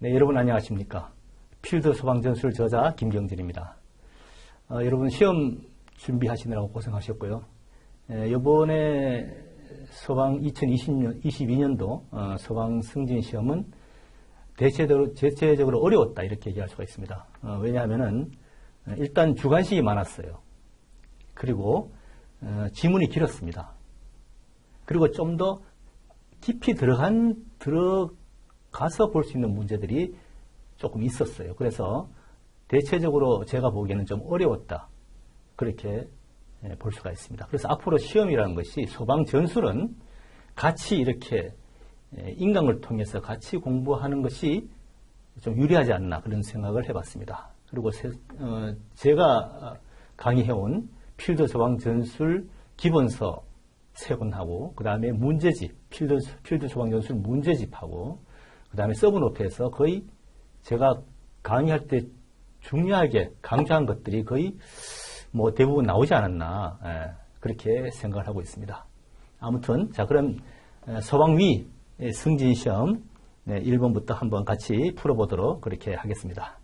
네, 여러분 안녕하십니까. 필드 소방전술 저자 김경진입니다. 여러분 시험 준비하시느라고 고생하셨고요. 이번에 소방 2022년도 소방 승진 시험은 대체적으로 어려웠다 이렇게 얘기할 수가 있습니다. 왜냐하면은 일단 주관식이 많았어요. 그리고 지문이 길었습니다. 그리고 좀 더 깊이 들어가서 볼 수 있는 문제들이 조금 있었어요. 그래서 대체적으로 제가 보기에는 좀 어려웠다. 그렇게 볼 수가 있습니다. 그래서 앞으로 시험이라는 것이 소방 전술은 같이 이렇게 인강을 통해서 같이 공부하는 것이 좀 유리하지 않나 그런 생각을 해봤습니다. 그리고 제가 강의해온 필드 소방 전술 기본서 3권하고 그 다음에 문제집, 필드 소방 전술 문제집하고 그 다음에 서브노트에서 거의 제가 강의할 때 중요하게 강조한 것들이 거의 뭐 대부분 나오지 않았나 그렇게 생각을 하고 있습니다. 아무튼 자 그럼 소방위 승진시험 1번부터 한번 같이 풀어보도록 그렇게 하겠습니다.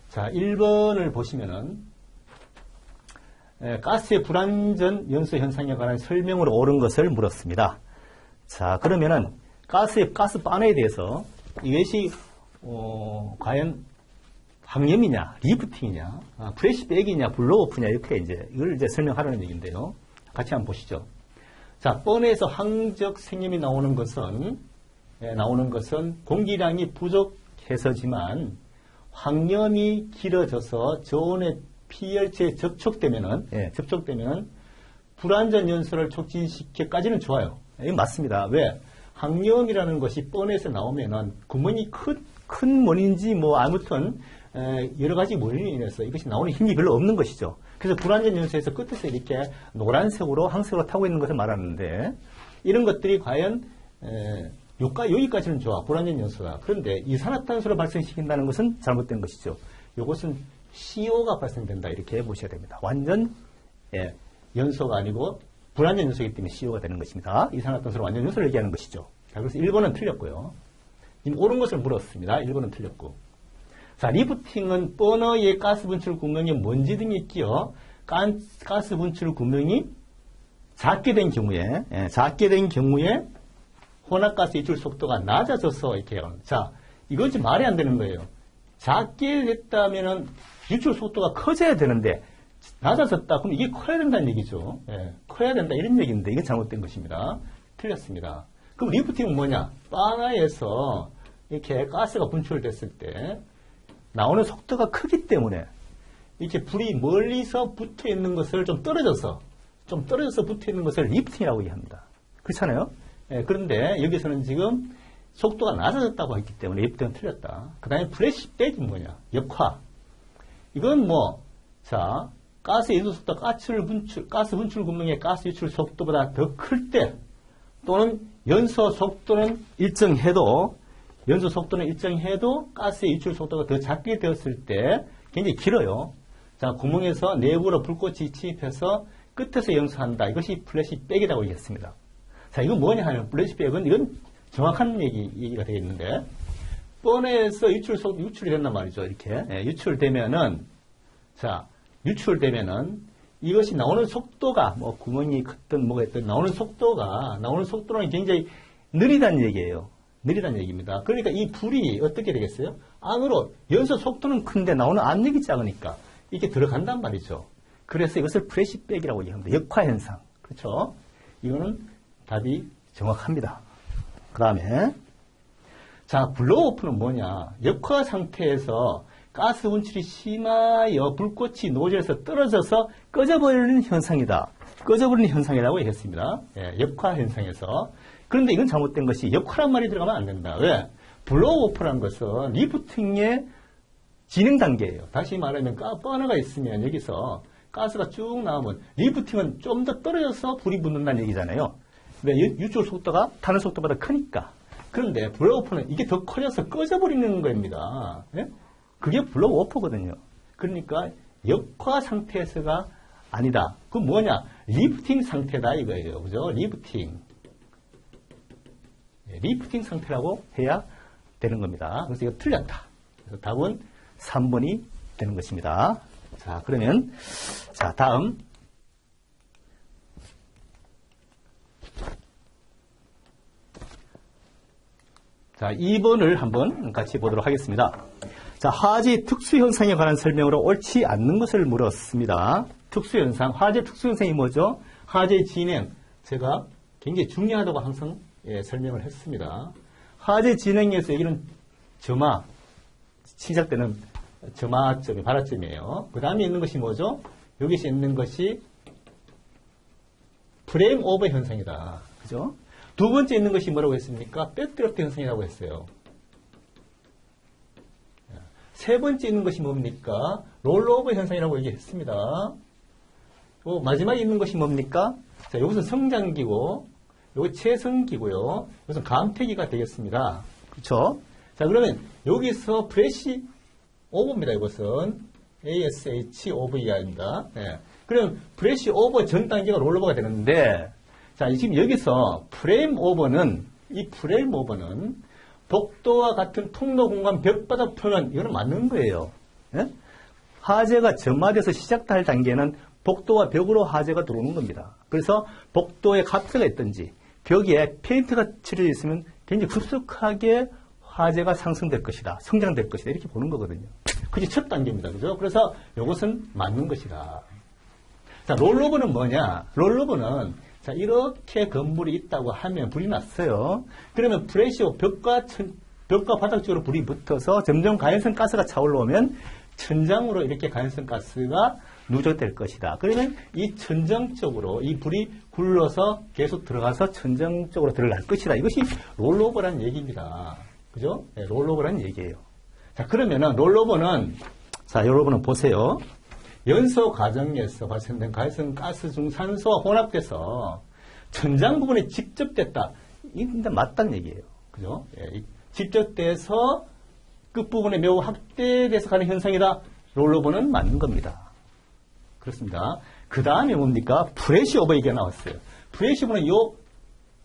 자 1번을 보시면은 가스의 불안전 연소 현상에 관한 설명으로 옳은 것을 물었습니다. 자 그러면은 가스 바너에 대해서 이것이 과연 항염이냐, 리프팅이냐, 프레시백이냐, 블로오프냐 이렇게 이걸 설명하라는 얘기인데요. 같이 한번 보시죠. 자, 버너에서 항적 생염이 나오는 것은 공기량이 부족해서지만 항염이 길어져서 저온의 피열체에 접촉되면은 불안전 연소를 촉진시켜까지는 좋아요. 이건 맞습니다. 왜? 항염이라는 것이 버너에서 나오면은 구멍이 큰 원인인지 뭐 아무튼 여러 가지 원인으로 인해서 이것이 나오는 힘이 별로 없는 것이죠. 그래서 불안전 연소에서 끝에서 이렇게 노란색으로 항색으로 타고 있는 것을 말하는데 이런 것들이 과연 여기까지는 좋아. 불안전 연소다. 그런데 이산화탄소를 발생시킨다는 것은 잘못된 것이죠. 이것은 CO가 발생된다 이렇게 보셔야 됩니다. 완전 연소가 아니고 불안전 연소이기 때문에 CO가 되는 것입니다. 이산화탄소를 완전 연소를 얘기하는 것이죠. 자, 그래서 1번은 틀렸고요. 옳은 것을 물었습니다. 1번은 틀렸고. 자, 리프팅은 버너의 가스 분출 구멍에 먼지 등이 끼어 가스 분출 구멍이 작게 된 경우에 혼합가스 유출 속도가 낮아져서 이렇게 해요. 자, 이건 좀 말이 안 되는 거예요. 작게 됐다면은 유출 속도가 커져야 되는데 낮아졌다. 그럼 이게 커야 된다는 얘기죠. 커야 된다 이런 얘기인데 이게 잘못된 것입니다. 틀렸습니다. 그럼 리프팅은 뭐냐? 바나에서 이렇게 가스가 분출됐을 때 나오는 속도가 크기 때문에 이렇게 불이 멀리서 붙어 있는 것을 좀 떨어져서 붙어 있는 것을 리프팅이라고 얘기합니다. 그렇잖아요? 그런데 여기서는 지금 속도가 낮아졌다고 했기 때문에 리프팅은 틀렸다. 그 다음에 플래시백이 뭐냐? 역화. 이건 가스 연소 속도가 가스 분출 구멍의 가스 유출 속도보다 더 클 때 또는 연소 속도는 일정해도 가스의 유출 속도가 더 작게 되었을 때 굉장히 길어요. 자, 구멍에서 내부로 불꽃이 침입해서 끝에서 연소한다. 이것이 플래시백이라고 얘기했습니다. 자, 이건 뭐냐 하면 플래시백은 이건 정확한 얘기가 되겠는데 버너에서 유출이 된단 말이죠. 이렇게 유출되면은 이것이 나오는 속도가 뭐 구멍이 컸든 뭐가 있든 나오는 속도는 굉장히 느리다는 얘기예요. 느리다는 얘기입니다. 그러니까 이 불이 어떻게 되겠어요? 안으로 연소 속도는 큰데 나오는 압력이 작으니까 이렇게 들어간단 말이죠. 그래서 이것을 프레시백이라고 얘기합니다. 역화 현상. 그렇죠? 이거는 답이 정확합니다. 그 다음에 블로우오프는 뭐냐? 역화 상태에서 가스 분출이 심하여 불꽃이 노즐에서 떨어져서 꺼져버리는 현상이다. 꺼져버리는 현상이라고 얘기했습니다. 역화 현상에서. 그런데 이건 잘못된 것이 역화란 말이 들어가면 안 된다. 왜? 블로우오프라는 것은 리프팅의 진행 단계예요. 다시 말하면 버너가 있으면 여기서 가스가 쭉 나오면 리프팅은 좀 더 떨어져서 불이 붙는다는 얘기잖아요. 왜? 유출 속도가 타는 속도보다 크니까. 그런데 블로우오프는 이게 더 커져서 꺼져버리는 겁니다. 그게 블로우오프거든요. 그러니까 역화 상태에서가 아니다. 그건 뭐냐? 리프팅 상태다 이거예요. 그죠? 리프팅 상태라고 해야 되는 겁니다. 그래서 이거 틀렸다. 그래서 답은 3번이 되는 것입니다. 자, 그러면, 자, 다음. 자, 2번을 한번 같이 보도록 하겠습니다. 자, 화재 특수현상에 관한 설명으로 옳지 않는 것을 물었습니다. 특수현상, 화재 특수현상이 뭐죠? 화재 진행, 제가 굉장히 중요하다고 항상 설명을 했습니다. 화재 진행에서 여기는 점화, 시작되는 점화점이 발화점이에요. 그 다음에 있는 것이 뭐죠? 여기서 있는 것이 프레임 오버 현상이다. 그죠? 두 번째 있는 것이 뭐라고 했습니까? 백드래프트 현상이라고 했어요. 세 번째 있는 것이 뭡니까? 롤오버 현상이라고 얘기했습니다. 마지막에 있는 것이 뭡니까? 자, 이것은 성장기고, 이거 체성기고요. 이것은 감퇴기가 되겠습니다. 그렇죠? 자, 그러면 여기서 프레시 오버입니다. 이것은 ASHOVR입니다. 네. 그럼 프레시 오버 전 단계가 롤오버가 되는데, 자, 지금 여기서 프레임 오버는 복도와 같은 통로 공간 벽바닥 표면, 이거는 맞는 거예요. 예? 화재가 점화돼서 시작할 단계는 복도와 벽으로 화재가 들어오는 겁니다. 그래서 복도에 가스가 있든지 벽에 페인트가 칠해져 있으면 굉장히 급속하게 화재가 상승될 것이다. 성장될 것이다. 이렇게 보는 거거든요. 그게 첫 단계입니다. 그죠? 그래서 이것은 맞는 것이다. 자, 롤오버는 뭐냐? 롤오버는 자, 이렇게 건물이 있다고 하면 불이 났어요. 그러면 프레시오 벽과 바닥 쪽으로 불이 붙어서 점점 가연성 가스가 차올라오면 천장으로 이렇게 가연성 가스가 누적될 것이다. 그러면 이 천장 쪽으로 이 불이 굴러서 계속 들어가서 천장 쪽으로 들어갈 것이다. 이것이 롤오버라는 얘기입니다. 그죠? 네, 롤오버라는 얘기예요. 자, 그러면은 롤오버는 보세요. 연소 과정에서 발생된 가연성 가스 중 산소와 혼합돼서 천장 부분에 직접됐다. 이게 맞다는 얘기예요. 그죠? 예, 직접돼서 끝부분에 매우 확대돼서 가는 현상이다. 롤오버는 맞는 겁니다. 그렇습니다. 그 다음에 뭡니까? 프레시 오버 얘기가 나왔어요. 프레시 오버는 요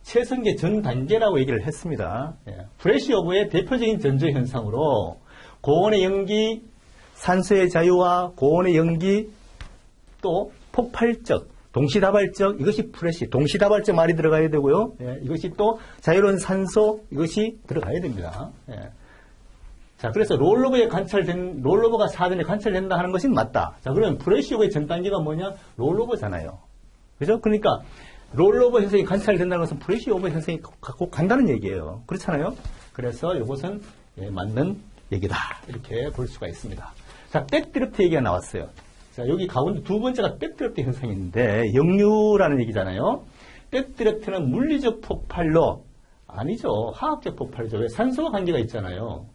체성계 전 단계라고 얘기를 했습니다. 예, 프레시 오버의 대표적인 전조 현상으로 고온의 연기, 산소의 자유와 고온의 연기, 또 폭발적, 동시다발적, 이것이 프레시, 동시다발적 말이 들어가야 되고요. 예, 이것이 또 자유로운 산소, 이것이 들어가야 됩니다. 예. 자, 그래서 롤오버가 사전에 관찰된다 하는 것은 맞다. 자, 그러면 프레시 오버의 전 단계가 뭐냐? 롤오버잖아요. 그죠? 그러니까 롤오버 현상이 관찰된다는 것은 프레시 오버 현상이 갖고 간다는 얘기예요. 그렇잖아요? 그래서 이것은 맞는 얘기다. 이렇게 볼 수가 있습니다. 자, 백드래프트 얘기가 나왔어요. 자, 여기 가운데 두 번째가 백드래프트 현상인데, 역류라는 얘기잖아요. 백드래프트는 물리적 폭발로, 아니죠. 화학적 폭발이죠. 왜? 산소와 관계가 있잖아요.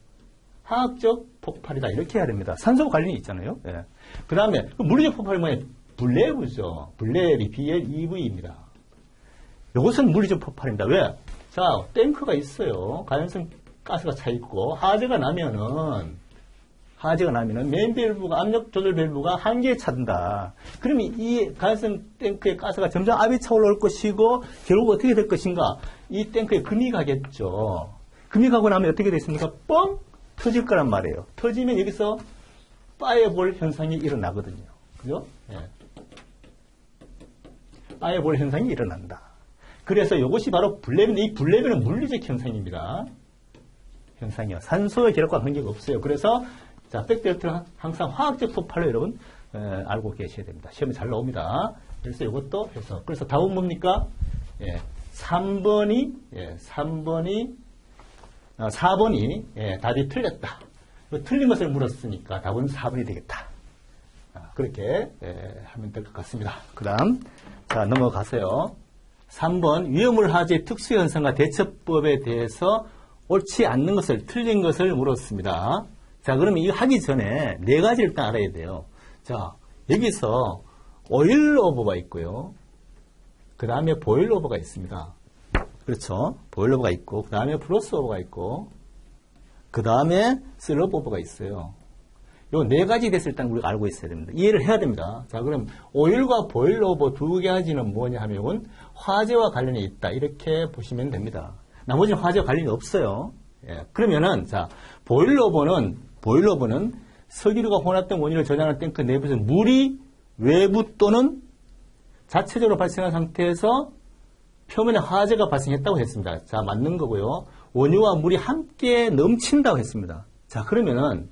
화학적 폭발이다. 이렇게 해야 됩니다. 산소와 관련이 있잖아요. 예. 그 다음에, 물리적 폭발이 뭐냐? 블레브죠. 블레리, BLEV입니다. 이것은 물리적 폭발입니다. 왜? 자, 탱크가 있어요. 가연성 가스가 차 있고, 화재가 나면은 메인 밸브가, 압력 조절 밸브가 한계에 차든다. 그러면 이 가연성 탱크의 가스가 점점 압이 차올라올 것이고, 결국 어떻게 될 것인가? 이 탱크에 금이 가겠죠. 금이 가고 나면 어떻게 됐습니까? 뻥! 터질 거란 말이에요. 터지면 여기서 파이어볼 현상이 일어나거든요. 그죠? 예. 파이어볼 현상이 일어난다. 그래서 이것이 바로 블레빈, 이 블레빈은 물리적 현상입니다. 현상이요. 산소의 결합과 관계가 없어요. 그래서, 자, 백드래프트는 항상 화학적 폭발로 여러분, 알고 계셔야 됩니다. 시험에 잘 나옵니다. 그래서 이것도 해서. 그래서 답은 뭡니까? 4번이 답이 틀렸다. 틀린 것을 물었으니까 답은 4번이 되겠다. 그렇게 하면 될 것 같습니다. 그 다음, 자, 넘어가세요. 3번, 위험물 화재 특수현상과 대처법에 대해서 옳지 않는 것을, 틀린 것을 물었습니다. 자, 그러면 이거 하기 전에 네 가지를 일단 알아야 돼요. 자, 여기서 오일 오버가 있고요. 그 다음에 보일 오버가 있습니다. 그렇죠. 보일 오버가 있고, 그 다음에 플러스 오버가 있고, 그 다음에 슬럽 오버가 있어요. 요 네 가지 됐을 때 우리가 알고 있어야 됩니다. 이해를 해야 됩니다. 자, 그럼 오일과 보일 오버 두 가지는 뭐냐 하면 화재와 관련이 있다. 이렇게 보시면 됩니다. 나머지는 화재와 관련이 없어요. 예, 그러면은, 자, 보일러버는 석유류가 혼합된 원유를 저장하는 탱크 내부에서 물이 외부 또는 자체적으로 발생한 상태에서 표면에 화재가 발생했다고 했습니다. 자, 맞는 거고요. 원유와 물이 함께 넘친다고 했습니다. 자, 그러면은,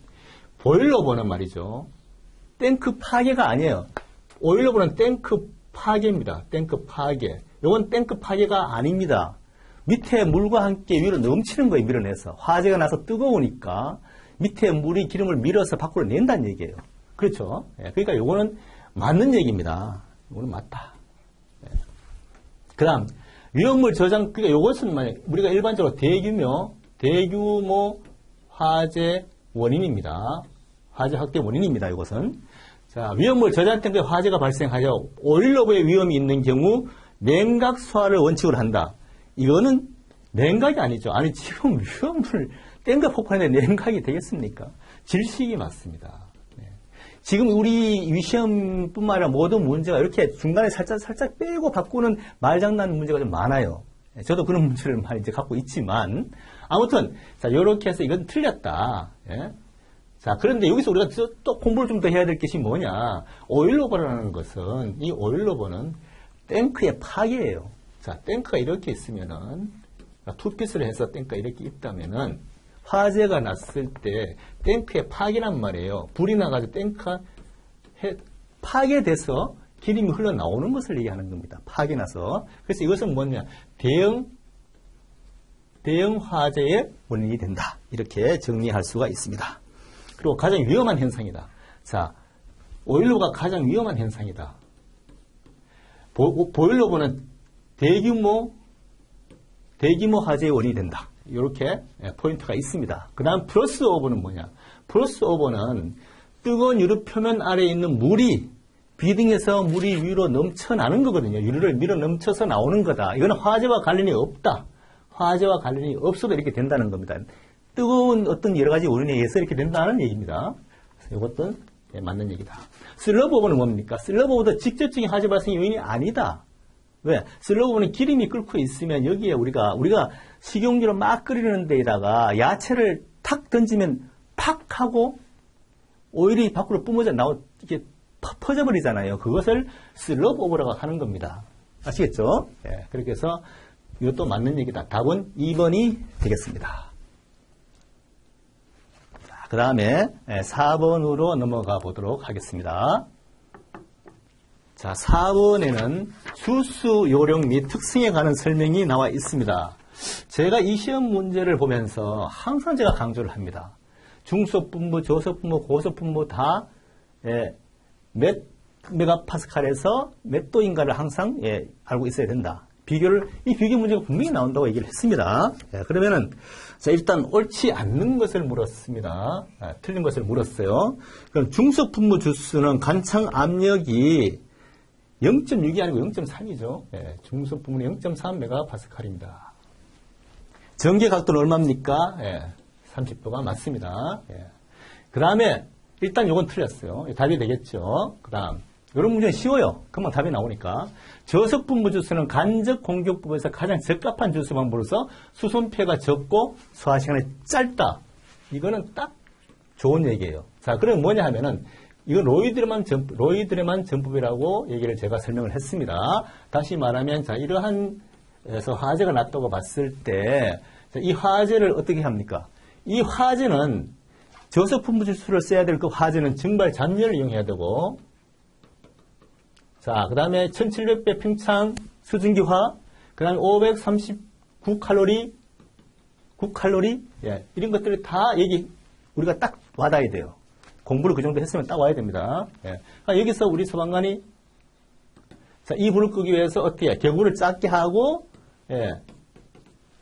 보일러버는 말이죠. 탱크 파괴가 아니에요. 오일러버는 탱크 파괴입니다. 탱크 파괴. 이건 탱크 파괴가 아닙니다. 밑에 물과 함께 위로 넘치는 거예요. 밀어내서. 화재가 나서 뜨거우니까 밑에 물이 기름을 밀어서 밖으로 낸다는 얘기예요. 그렇죠? 예, 그러니까 이거는 맞는 얘기입니다. 이거는 맞다. 예. 그 다음, 위험물 저장, 그러니까 이것은 만약 우리가 일반적으로 대규모 화재 원인입니다. 화재 확대 원인입니다. 이것은. 자, 위험물 저장 탱크에 화재가 발생하여 오일러버의 위험이 있는 경우 냉각 소화를 원칙으로 한다. 이거는 냉각이 아니죠. 아니, 지금 위험물 탱크 폭발인데 냉각이 되겠습니까? 질식이 맞습니다. 네. 지금 우리 위시험뿐만 아니라 모든 문제가 이렇게 중간에 살짝 빼고 바꾸는 말장난 문제가 좀 많아요. 저도 그런 문제를 많이 이제 갖고 있지만, 아무튼, 자, 요렇게 해서 이건 틀렸다. 예? 자, 그런데 여기서 우리가 또 공부를 좀 더 해야 될 것이 뭐냐. 오일러버라는 것은, 이 오일러버는 탱크의 파괴예요. 자, 탱크가 이렇게 있으면은, 투피스를 해서 탱크가 이렇게 있다면은, 화재가 났을 때 탱크의 파괴란 말이에요. 불이 나가지고 탱크가 파괴돼서 기름이 흘러나오는 것을 얘기하는 겁니다. 파괴 나서. 그래서 이것은 뭐냐. 대형 화재의 원인이 된다. 이렇게 정리할 수가 있습니다. 그리고 가장 위험한 현상이다. 자, 오일러가 가장 위험한 현상이다. 보일러버는 대규모 화재의 원인이 된다. 이렇게 포인트가 있습니다. 그 다음 플러스 오버는 뭐냐? 플러스 오버는 뜨거운 유류 표면 아래에 있는 물이 비딩에서 물이 위로 넘쳐나는 거거든요. 유류를 밀어 넘쳐서 나오는 거다. 이거는 화재와 관련이 없다. 화재와 관련이 없어도 이렇게 된다는 겁니다. 뜨거운 어떤 여러 가지 원인에 의해서 이렇게 된다는 얘기입니다. 이것도 맞는 얘기다. 슬러브 오버는 뭡니까? 슬러브 오버도 직접적인 화재 발생 요인이 아니다. 왜? 슬러브 오버는 기름이 끓고 있으면 여기에 우리가 식용유를 막 끓이는 데에다가 야채를 탁 던지면 팍 하고 오일이 밖으로 뿜어져 이게 퍼져버리잖아요. 그것을 슬러브 오버라고 하는 겁니다. 아시겠죠? 예, 그렇게 해서 이것도 맞는 얘기다. 답은 2번이 되겠습니다. 그 다음에 4번으로 넘어가 보도록 하겠습니다. 자, 4번에는 주스 요령 및 특성에 관한 설명이 나와 있습니다. 제가 이 시험 문제를 보면서 항상 제가 강조를 합니다. 중소분무, 저소분무, 고소분무 다 몇 메가파스칼에서 몇 도인가를 항상 알고 있어야 된다. 이 비교 문제가 분명히 나온다고 얘기를 했습니다. 그러면은, 자, 일단 옳지 않는 것을 물었습니다. 틀린 것을 물었어요. 그럼 중소분무 주스는 간창 압력이 0.6이 아니고 0.3이죠. 중소분무는 0.3메가파스칼입니다. 전개 각도는 얼마입니까? 30도가 맞습니다. 그 다음에, 일단 이건 틀렸어요. 답이 되겠죠. 그 다음. 이런 문제는 쉬워요. 금방 답이 나오니까. 저속분무 주스는 간접 공격 부분에서 가장 적합한 주스 방법으로서 수손폐가 적고 소화 시간이 짧다. 이거는 딱 좋은 얘기예요. 자, 그럼 뭐냐 하면은, 이건 로이드레만 전법이라고 얘기를 제가 설명을 했습니다. 다시 말하면, 자, 이러한 에서 화재가 났다고 봤을 때, 이 화재를 어떻게 합니까? 이 화재는 저속분무 주스를 써야 될 그 화재는 증발 잔열을 이용해야 되고, 자, 그 다음에 1700배 평창 수증기화, 그 다음에 539칼로리, 9칼로리, 이런 것들을 다 우리가 딱 와닿아야 돼요. 공부를 그 정도 했으면 딱 와야 됩니다. 그러니까 여기서 우리 소방관이, 자, 이 불을 끄기 위해서 어떻게 해? 격우를 작게 하고,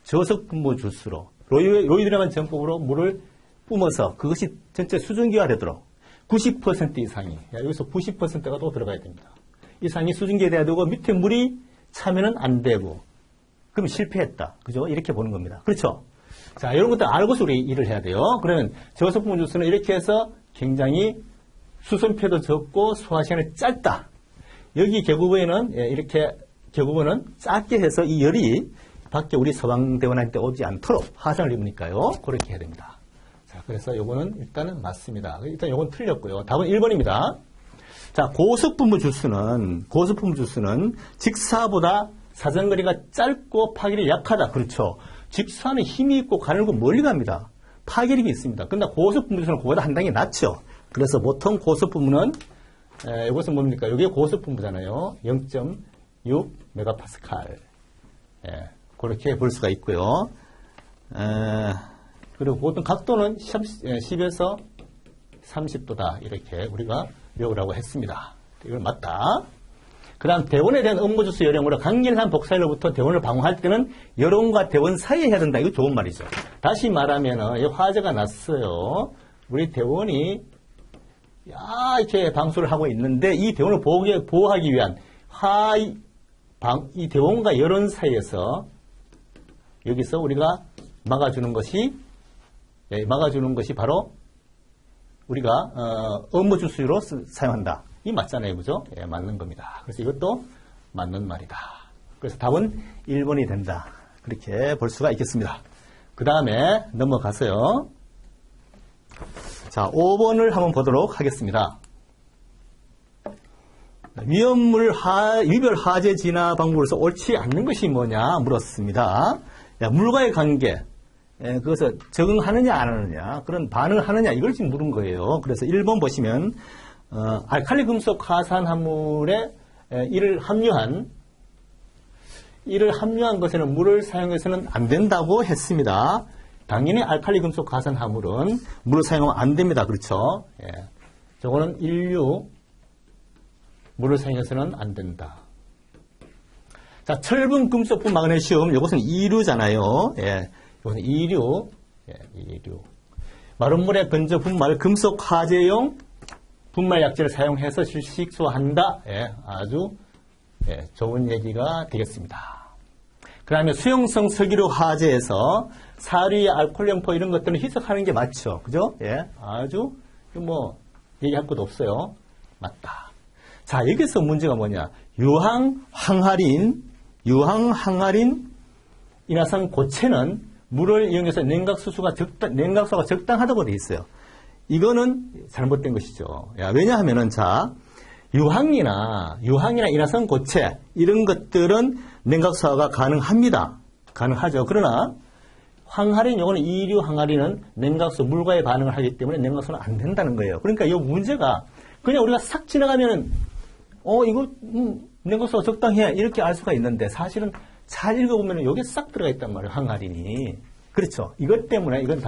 저속분무 주스로, 로이드레만 전법으로 물을 뿜어서 그것이 전체 수증기화 되도록 90% 이상이, 여기서 90%가 또 들어가야 됩니다. 이상이 수증기에 돼야 되고 밑에 물이 차면은 안 되고 그럼 실패했다. 그죠? 이렇게 보는 겁니다. 그렇죠? 자, 이런 것들 알고서 우리 일을 해야 돼요. 그러면 저속분무 주스는 이렇게 해서 굉장히 수선폐도 적고 소화 시간이 짧다. 여기 개구부에는 이렇게 개구부는 작게 해서 이 열이 밖에 우리 서방대원한테 오지 않도록 화상을 입으니까요. 그렇게 해야 됩니다. 자, 그래서 요거는 일단은 맞습니다. 일단 요건 틀렸고요. 답은 1번입니다. 자, 고속분무 주수는 직사보다 사정거리가 짧고 파괴력이 약하다. 그렇죠. 직사는 힘이 있고 가늘고 멀리 갑니다. 파괴력이 있습니다. 근데 고속분무 주수는 그보다 한 단계 낮죠. 그래서 보통 고속분무는 이것은 뭡니까? 이게 고속분무잖아요. 0.6 메가파스칼. 그렇게 볼 수가 있고요. 그리고 보통 각도는 10에서 30도다. 이렇게 우리가 외우라고 했습니다. 이건 맞다. 그 다음 대원에 대한 음모주수 요령으로 강렬한 복사일로부터 대원을 방어할 때는 여론과 대원 사이에 해야 된다. 이거 좋은 말이죠. 다시 말하면 화재가 났어요. 우리 대원이 이렇게 방수를 하고 있는데 이 대원을 보호하기 위한 이 대원과 여론 사이에서 여기서 우리가 막아주는 것이 바로 우리가 음모주수로 사용한다. 이 맞잖아요. 그죠? 맞는 겁니다. 그래서 이것도 맞는 말이다. 그래서 답은 1번이 된다. 그렇게 볼 수가 있겠습니다. 그 다음에 넘어가서요. 자, 5번을 한번 보도록 하겠습니다. 위별 화재 진화 방법으로서 옳지 않는 것이 뭐냐 물었습니다. 물과의 관계, 그것을 적응하느냐 안 하느냐, 그런 반응을 하느냐 이걸 지금 물은 거예요. 그래서 1번 보시면 알칼리 금속 화산 화물에 이를 합류한 것에는 물을 사용해서는 안 된다고 했습니다. 당연히 알칼리 금속 화산 화물은 물을 사용하면 안 됩니다. 그렇죠? 저거는 인류 물을 사용해서는 안 된다. 자, 철분, 금속, 분, 마그네슘, 이것은 이류잖아요. 이것은 이류. 마른 물에 건져 분말, 금속 화재용 분말 약재를 사용해서 실식소한다. 아주 좋은 얘기가 되겠습니다. 그 다음에 수용성 석유류 화재에서 사리, 알코올염포 이런 것들은 희석하는 게 맞죠. 그죠? 아주 얘기할 것도 없어요. 맞다. 자, 여기서 문제가 뭐냐. 유황, 항아린, 인화성 고체는 물을 이용해서 냉각수가 적당하다고 되어 있어요. 이거는 잘못된 것이죠. 왜냐하면은, 자, 유황이나 인화성 고체, 이런 것들은 냉각수화가 가능합니다. 가능하죠. 그러나, 항아린, 요거는 이류 항아린은 냉각수, 물과의 반응을 하기 때문에 냉각수는 안 된다는 거예요. 그러니까 이 문제가 그냥 우리가 싹 지나가면은, 이거, 냉각수가 적당해. 이렇게 알 수가 있는데, 사실은 잘 읽어보면 여기에 싹 들어가 있단 말이에요. 항아린이. 그렇죠. 이것 때문에 이건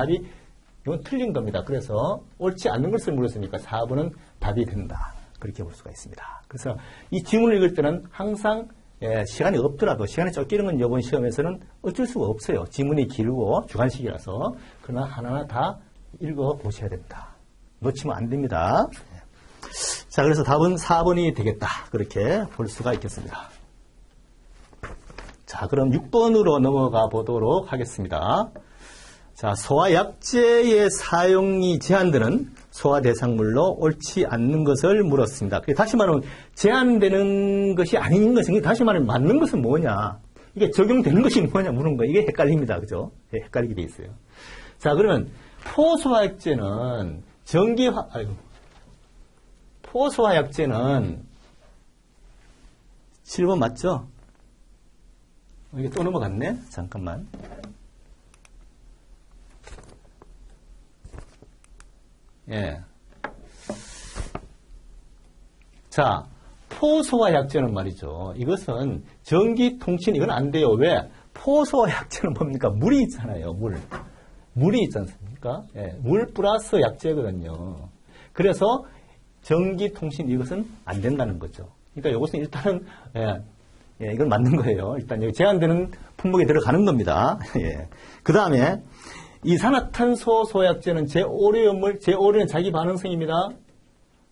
틀린 겁니다. 그래서 옳지 않는 것을 물었으니까 4번은 답이 된다. 그렇게 볼 수가 있습니다. 그래서 이 지문을 읽을 때는 항상 시간이 없더라도, 시간이 쫓기는 건 이번 시험에서는 어쩔 수가 없어요. 지문이 길고 주관식이라서. 그러나 하나하나 다 읽어보셔야 된다. 놓치면 안 됩니다. 자, 그래서 답은 4번이 되겠다. 그렇게 볼 수가 있겠습니다. 자, 그럼 6번으로 넘어가 보도록 하겠습니다. 자, 소화약제의 사용이 제한되는 소화대상물로 옳지 않는 것을 물었습니다. 다시 말하면 제한되는 것이 아닌 것은, 다시 말하면 맞는 것은 뭐냐, 이게 적용되는 것이 뭐냐 물은 거예요. 이게 헷갈립니다. 그죠? 헷갈리게 돼 있어요. 자, 그러면 포소화약제는 포소화약제는 7번 맞죠? 이게 또 넘어갔네? 잠깐만. 자, 포소화약제는 말이죠. 이것은 전기통신, 이건 안 돼요. 왜? 포소화약제는 뭡니까? 물이 있잖아요. 물이 있지 않습니까? 물 플러스 약제거든요. 그래서 전기통신, 이것은 안 된다는 거죠. 그러니까 이것은 일단은, 이건 맞는 거예요. 일단 여기 제한되는 품목에 들어가는 겁니다. 그 다음에 이산화탄소 소약제는 제오류는 자기 반응성입니다.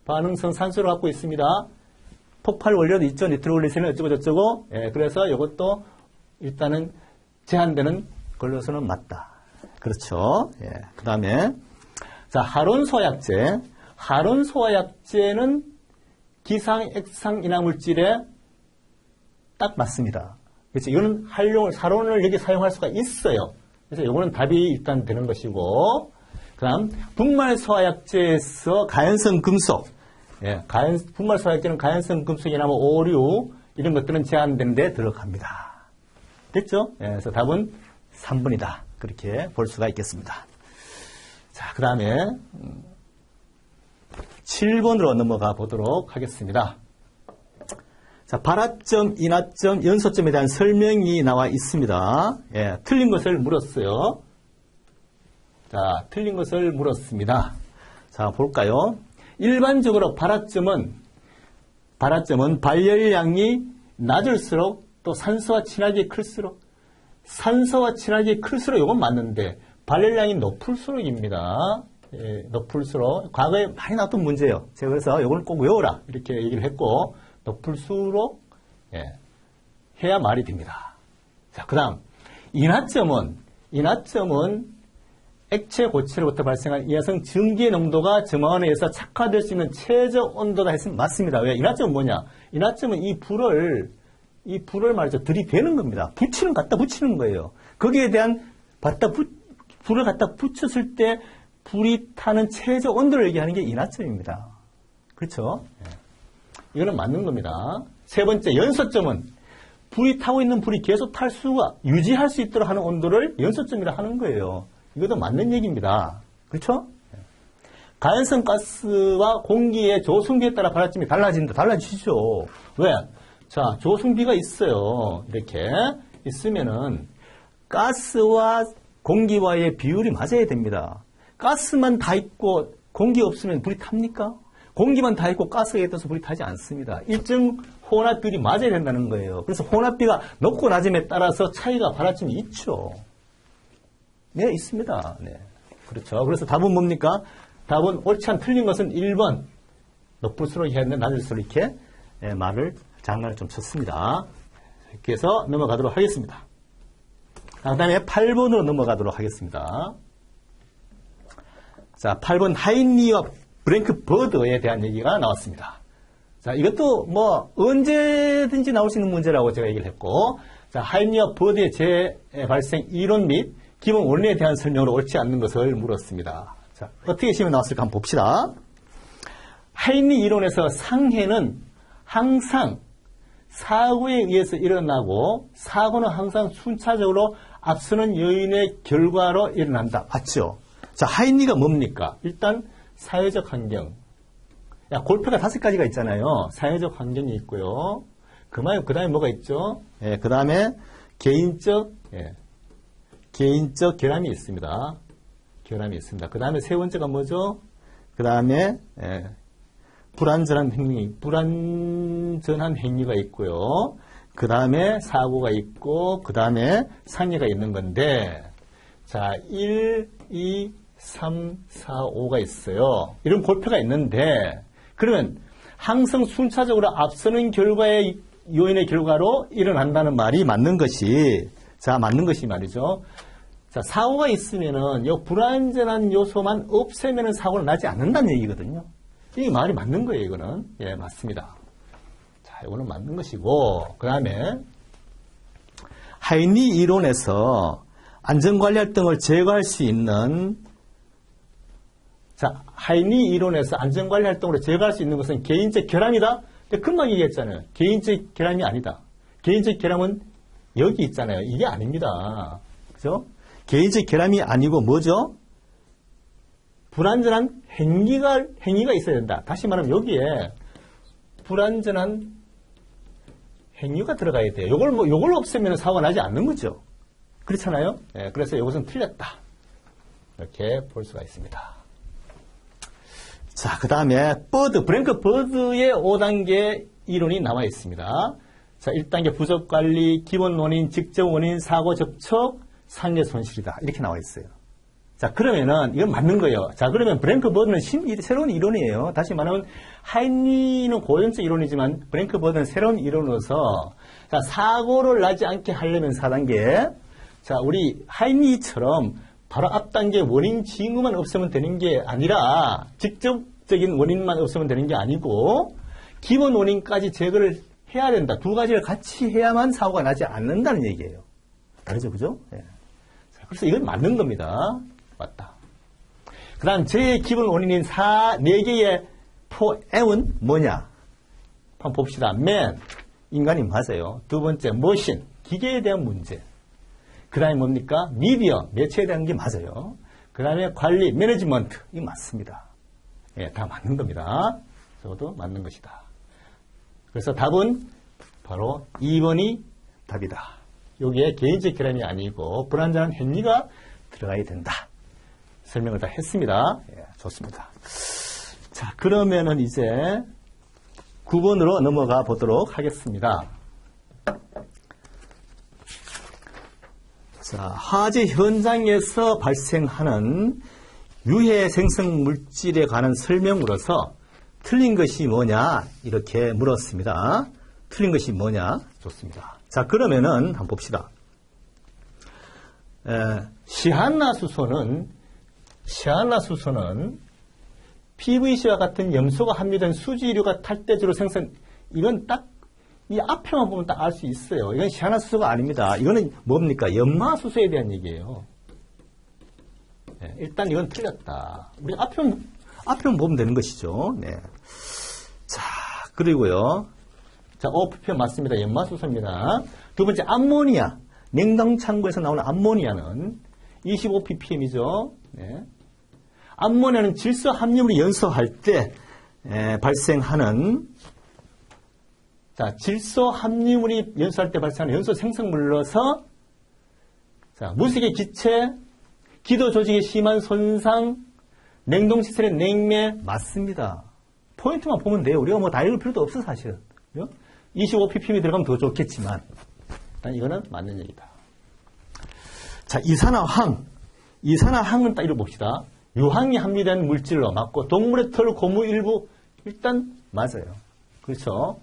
반응성 산소를 갖고 있습니다. 폭발 원료도 있죠. 니트로글리세린 어쩌고 저쩌고. 그래서 이것도 일단은 제한되는 걸로서는 맞다. 그렇죠. 그 다음에 자, 하론소약제. 하론소약제는 기상, 액상, 인화물질에 딱 맞습니다. 그렇죠. 이거는 사론을 여기 사용할 수가 있어요. 그래서 이거는 답이 일단 되는 것이고, 그 다음, 분말소화약제에서 가연성 금속. 예, 분말소화약제는 가연성 금속이나 뭐 오류, 이런 것들은 제한되는 데 들어갑니다. 됐죠? 예, 그래서 답은 3번이다. 그렇게 볼 수가 있겠습니다. 자, 그 다음에 7번으로 넘어가 보도록 하겠습니다. 자, 발화점, 인화점, 연소점에 대한 설명이 나와 있습니다. 예, 틀린 것을 물었어요. 자, 틀린 것을 물었습니다. 자, 볼까요? 일반적으로 발화점은 발열량이 낮을수록 또 산소와 친하게 클수록 이건 맞는데 발열량이 높을수록입니다. 예, 높을수록 과거에 많이 나왔던 문제예요. 제가 그래서 이걸 꼭 외워라 이렇게 얘기를 했고 높을수록 예, 해야 말이 됩니다. 자, 그 다음 인화점은 액체 고체로부터 발생한 이하성 증기의 농도가 점화원에 의해서 착화될 수 있는 최저 온도다 했으면 맞습니다. 왜? 인화점은 뭐냐? 인화점은 이 불을 말이죠. 들이대는 겁니다. 갖다 붙이는 거예요. 거기에 대한 불을 갖다 붙였을 때 불이 타는 최저 온도를 얘기하는 게 인화점입니다. 그렇죠? 이거는 맞는 겁니다. 세 번째, 연소점은 불이 타고 있는 불이 계속 유지할 수 있도록 하는 온도를 연소점이라 하는 거예요. 이것도 맞는 얘기입니다. 그렇죠? 가연성 가스와 공기의 조성비에 따라 발화점이 달라지죠. 왜? 자, 조성비가 있어요. 이렇게 있으면은 가스와 공기와의 비율이 맞아야 됩니다. 가스만 다 있고 공기 없으면 불이 탑니까? 공기만 다 있고 가스가 있어서 불이 타지 않습니다. 일정 혼합비율이 맞아야 된다는 거예요. 그래서 혼합비가 높고 낮음에 따라서 차이가 발화점이 있죠. 네, 있습니다. 네. 그렇죠. 그래서 답은 뭡니까? 답은 옳지 않 틀린 것은 1번. 높을수록 해야 되는데 낮을수록 이렇게 장난을 좀 쳤습니다. 이렇게 해서 넘어가도록 하겠습니다. 그 다음에 8번으로 넘어가도록 하겠습니다. 자, 8번 하인리와 브랭크 버드에 대한 얘기가 나왔습니다. 자, 이것도 뭐 언제든지 나올 수 있는 문제라고 제가 얘기를 했고, 자, 하인리와 버드의 재발생 이론 및 기본 원리에 대한 설명으로 옳지 않는 것을 물었습니다. 자, 어떻게 시험에 나왔을까 한번 봅시다. 하인리 이론에서 상해는 항상 사고에 의해서 일어나고 사고는 항상 순차적으로 앞서는 요인의 결과로 일어난다. 맞죠? 자, 하인리가 뭡니까? 일단 사회적 환경. 골프가 5가지가 있잖아요. 사회적 환경이 있고요. 그 다음에 뭐가 있죠? 예, 그 다음에 개인적 결함이 있습니다. 그 다음에 세 번째가 뭐죠? 그 다음에 불완전한 행위가 있고요. 그 다음에 사고가 있고, 그 다음에 상해가 있는 건데, 자, 1, 2, 3, 4, 5가 있어요. 이런 골표가 있는데, 그러면 항상 순차적으로 앞서는 요인의 결과로 일어난다는 말이 맞는 것이 말이죠. 자, 사고가 있으면은, 이 불완전한 요소만 없애면은 사고는 나지 않는다는 얘기거든요. 이 말이 맞는 거예요, 이거는. 예, 맞습니다. 자, 이거는 맞는 것이고, 그 다음에, 하인리 이론에서 안전관리 활동을 제거할 수 있는, 자, 하인리 이론에서 안전관리 활동으로 제거할 수 있는 것은 개인적 결함이다? 근데 금방 얘기했잖아요. 개인적 결함이 아니다. 개인적 결함은 여기 있잖아요. 이게 아닙니다. 그죠? 개인적 결함이 아니고 뭐죠? 불완전한 행위가 있어야 된다. 다시 말하면 여기에 불완전한 행위가 들어가야 돼요. 요걸 없애면 사고가 나지 않는 거죠. 그렇잖아요? 예, 그래서 이것은 틀렸다. 이렇게 볼 수가 있습니다. 자, 그 다음에 브랭크 버드의 5단계 이론이 나와 있습니다. 자, 1단계 부적관리, 기본 원인, 직접 원인, 사고 접촉, 상해 손실이다. 이렇게 나와 있어요. 자, 그러면은 이건 맞는 거예요. 자, 그러면 브랭크 버드는 새로운 이론이에요. 다시 말하면 하인리는 고연적 이론이지만 브랭크 버드는 새로운 이론으로서 자, 사고를 나지 않게 하려면 4단계. 자, 우리 하인리처럼 바로 앞단계 원인 징후만 없으면 되는 게 아니라 직접적인 원인만 없으면 되는 게 아니고 기본 원인까지 제거를 해야 된다. 두 가지를 같이 해야만 사고가 나지 않는다는 얘기예요. 다르죠, 그죠? 예. 그래서 이건 맞는 겁니다. 맞다. 그 다음, 제 기본 원인인 4개의 M은 뭐냐? 한번 봅시다. Man, 인간이 맞아요. 두 번째, 머신, 기계에 대한 문제. 그 다음에 뭡니까? 미디어, 매체에 대한 게 맞아요. 그 다음에 관리, 매니지먼트, 이 맞습니다. 예, 다 맞는 겁니다. 저것도 맞는 것이다. 그래서 답은 바로 2번이 답이다. 여기에 개인적 결함이 아니고 불완전한 행위가 들어가야 된다. 설명을 다 했습니다. 예, 좋습니다. 자, 그러면은 이제 9번으로 넘어가 보도록 하겠습니다. 자, 화재 현장에서 발생하는 유해 생성 물질에 관한 설명으로서 틀린 것이 뭐냐 이렇게 물었습니다. 틀린 것이 뭐냐? 좋습니다. 자, 그러면은 한번 봅시다. 시한나수소는 PVC와 같은 염소가 함유된 수지류가 탈대주로 생성, 이건 딱 이 앞에만 보면 딱 알 수 있어요. 이건 시한화수소가 아닙니다. 이거는 뭡니까? 연마수소에 대한 얘기예요. 네, 일단 이건 틀렸다. 우리 앞에만 보면 되는 것이죠. 네. 자, 그리고요. 자, 표현 맞습니다. 연마수소입니다. 두 번째, 암모니아. 냉동창고에서 나오는 암모니아는 25ppm이죠. 네. 암모니아는 질소 함유물이 연소할 때 발생하는, 자, 질소 함유물이 연소할 때 발생하는 연소 생성물로서, 자, 무색의 기체, 기도 조직의 심한 손상, 냉동시설의 냉매, 맞습니다. 포인트만 보면 돼요. 우리가 뭐 다 읽을 필요도 없어, 사실은. 25ppm이 들어가면 더 좋겠지만, 일단 이거는 맞는 얘기다. 자, 이산화황은 딱 읽어봅시다. 유황이 함유된 물질로 맞고, 동물의 털, 고무 일부, 일단 맞아요. 그렇죠?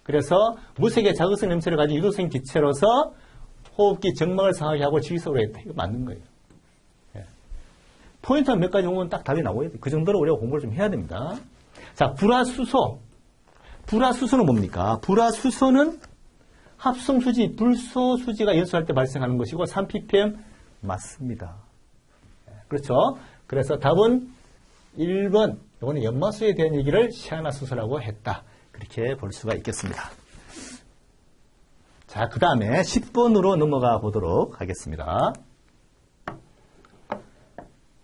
그래서 무색의 자극성 냄새를 가진 유도성 기체로서 호흡기 정막을 상하게 하고 질소로 했다. 이거 맞는 거예요. 예. 포인트만 몇 가지 오면 딱 답이 나오고요. 그 정도로 우리가 공부를 좀 해야 됩니다. 자, 불화수소. 불화수소는 뭡니까? 불화수소는 합성수지, 불소수지가 연소할 때 발생하는 것이고 3ppm 맞습니다. 그렇죠? 그래서 답은 1번, 이거는 연마수에 대한 얘기를 시한화수소라고 했다. 그렇게 볼 수가 있겠습니다. 자, 그 다음에 10번으로 넘어가 보도록 하겠습니다.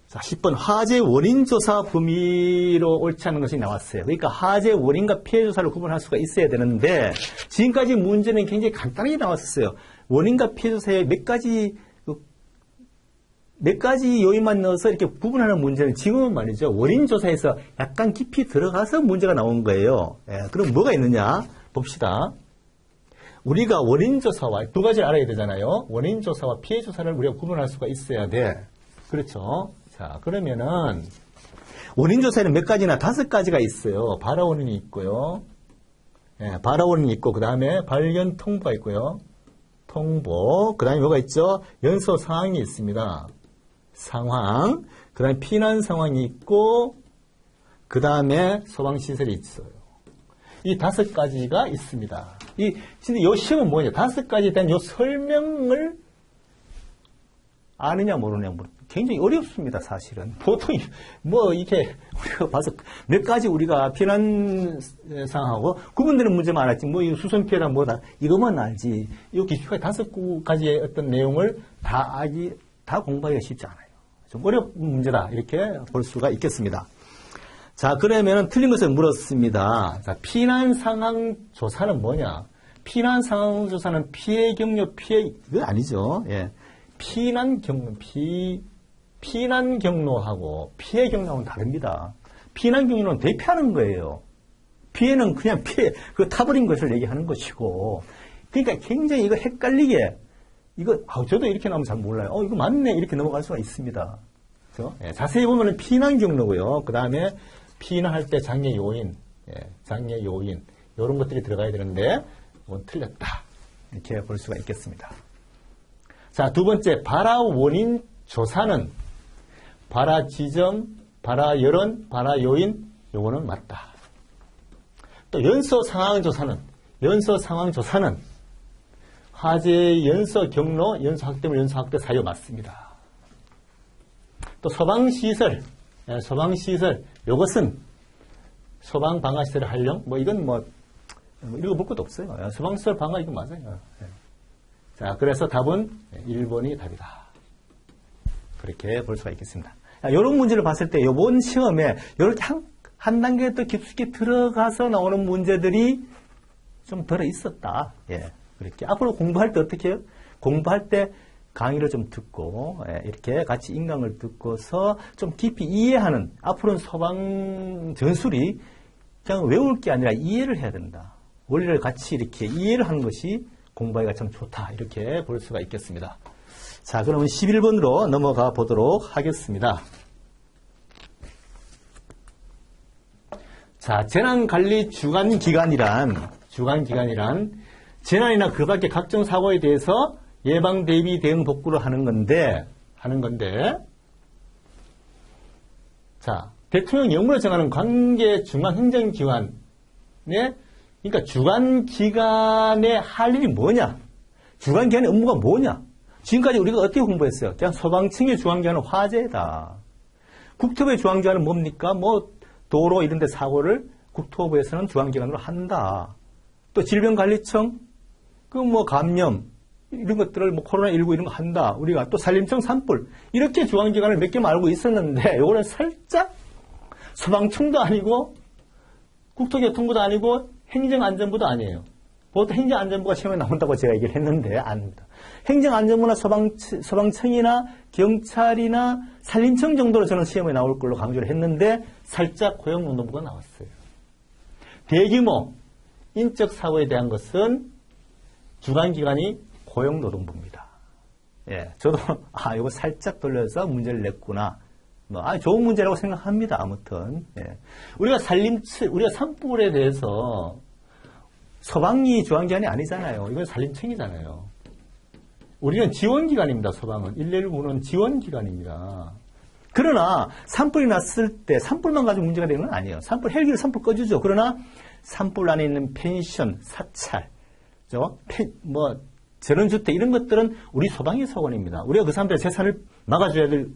자, 10번 화재 원인 조사 범위로 옳지 않은 것이 나왔어요. 그러니까 화재 원인과 피해 조사를 구분할 수가 있어야 되는데 지금까지 문제는 굉장히 간단하게 나왔었어요. 원인과 피해 조사에 몇 가지 요인만 넣어서 이렇게 구분하는 문제는 지금은 말이죠. 원인 조사에서 약간 깊이 들어가서 문제가 나온 거예요. 예, 그럼 뭐가 있느냐 봅시다. 우리가 원인 조사와 두 가지를 알아야 되잖아요. 원인 조사와 피해 조사를 우리가 구분할 수가 있어야 돼. 그렇죠? 자, 그러면은 원인 조사에는 몇 가지나 5가지가 있어요. 발화 원인이 있고요. 예, 발화 원인이 있고 그 다음에 발견 통보가 있고요. 통보. 그 다음에 뭐가 있죠? 연소 상황이 있습니다. 상황. 그 다음에 피난 상황이 있고 그 다음에 소방시설이 있어요. 이 5가지가 있습니다. 근데 이 시험은 뭐냐? 5가지에 대한 이 설명을 아느냐 모르냐 굉장히 어렵습니다, 사실은. 보통 이렇게 우리가 봐서 몇 가지 우리가 피난 상황하고 구분되는 문제만 알았지 이 수선 피해라 뭐다 이것만 알지. 이 기초까지 5가지의 어떤 내용을 다 공부하기가 쉽지 않아요. 좀 어려운 문제다 이렇게 볼 수가 있겠습니다. 자, 그러면은 틀린 것을 물었습니다. 자, 피난 상황 조사는 뭐냐? 피난 상황 조사는 피해 경로 이거 아니죠. 예. 피난 경로하고 피해 경로하고는 다릅니다. 피난 경로는 대피하는 거예요. 피해는 그냥 타버린 것을 얘기하는 것이고. 그러니까 굉장히 이거 헷갈리게, 저도 이렇게 나오면 잘 몰라요. 이거 맞네. 이렇게 넘어갈 수가 있습니다. 그렇죠? 예, 자세히 보면은 피난 경로고요. 그 다음에 피난할 때 장애 요인, 이런 것들이 들어가야 되는데, 이건 틀렸다. 이렇게 볼 수가 있겠습니다. 자, 두 번째, 발화 원인 조사는 발화 지점, 발화 여론, 발화 요인, 요거는 맞다. 또 연소 상황 조사는 연서 상황 조사는 화재의 연서 경로, 연서 확대물, 연서 확대 사유 맞습니다. 또 소방시설, 요것은 소방방화시설 활용, 이건 읽어볼 것도 없어요. 소방시설 방화 이거 맞아요. 자, 그래서 답은 1번이 답이다. 그렇게 볼 수가 있겠습니다. 이런 문제를 봤을 때 이번 시험에 이렇게 한 단계 더 깊숙이 들어가서 나오는 문제들이 좀 들어 있었다. 그렇게 앞으로 공부할 때 어떻게 해요? 공부할 때 강의를 좀 듣고 이렇게 같이 인강을 듣고서 좀 깊이 이해하는, 앞으로는 소방 전술이 그냥 외울 게 아니라 이해를 해야 된다. 원리를 같이 이렇게 이해를 하는 것이 공부하기가 참 좋다. 이렇게 볼 수가 있겠습니다. 자, 그러면 11번으로 넘어가 보도록 하겠습니다. 자, 재난관리 주간기간이란 재난이나 그 밖의 각종 사고에 대해서 예방, 대비, 대응, 복구를 하는 건데, 자, 대통령 영무를 정하는 관계 중앙행정기관에, 그러니까 주간기관에 할 일이 뭐냐? 주간기관의 업무가 뭐냐? 지금까지 우리가 어떻게 공부했어요? 그냥 소방청의 주간기관은 화재다. 국토부의 주간기관은 뭡니까? 도로 이런 데 사고를 국토부에서는 주간기관으로 한다. 또 질병관리청, 감염, 이런 것들을 코로나19 이런 거 한다. 우리가 또 산림청 산불. 이렇게 주간기관을 몇 개만 알고 있었는데, 요거는 살짝 소방청도 아니고, 국토교통부도 아니고, 행정안전부도 아니에요. 보통 행정안전부가 시험에 나온다고 제가 얘기를 했는데, 아닙니다. 행정안전부나 소방청이나 경찰이나 산림청 정도로 저는 시험에 나올 걸로 강조를 했는데, 살짝 고용노동부가 나왔어요. 대규모 인적 사고에 대한 것은 주간기관이 고용노동부입니다. 저도 이거 살짝 돌려서 문제를 냈구나. 좋은 문제라고 생각합니다. 아무튼 우리가 산불에 대해서 소방이 주간기관이 아니잖아요. 이건 산림청이잖아요. 우리는 지원기관입니다. 소방은 119는 지원기관입니다. 그러나 산불이 났을 때 산불만 가지고 문제가 되는 건 아니에요. 헬기를 산불 꺼주죠. 그러나 산불 안에 있는 펜션, 사찰, 전원주택 이런 것들은 우리 소방의 소관입니다. 우리가 그 사람들의 재산을 막아줘야 될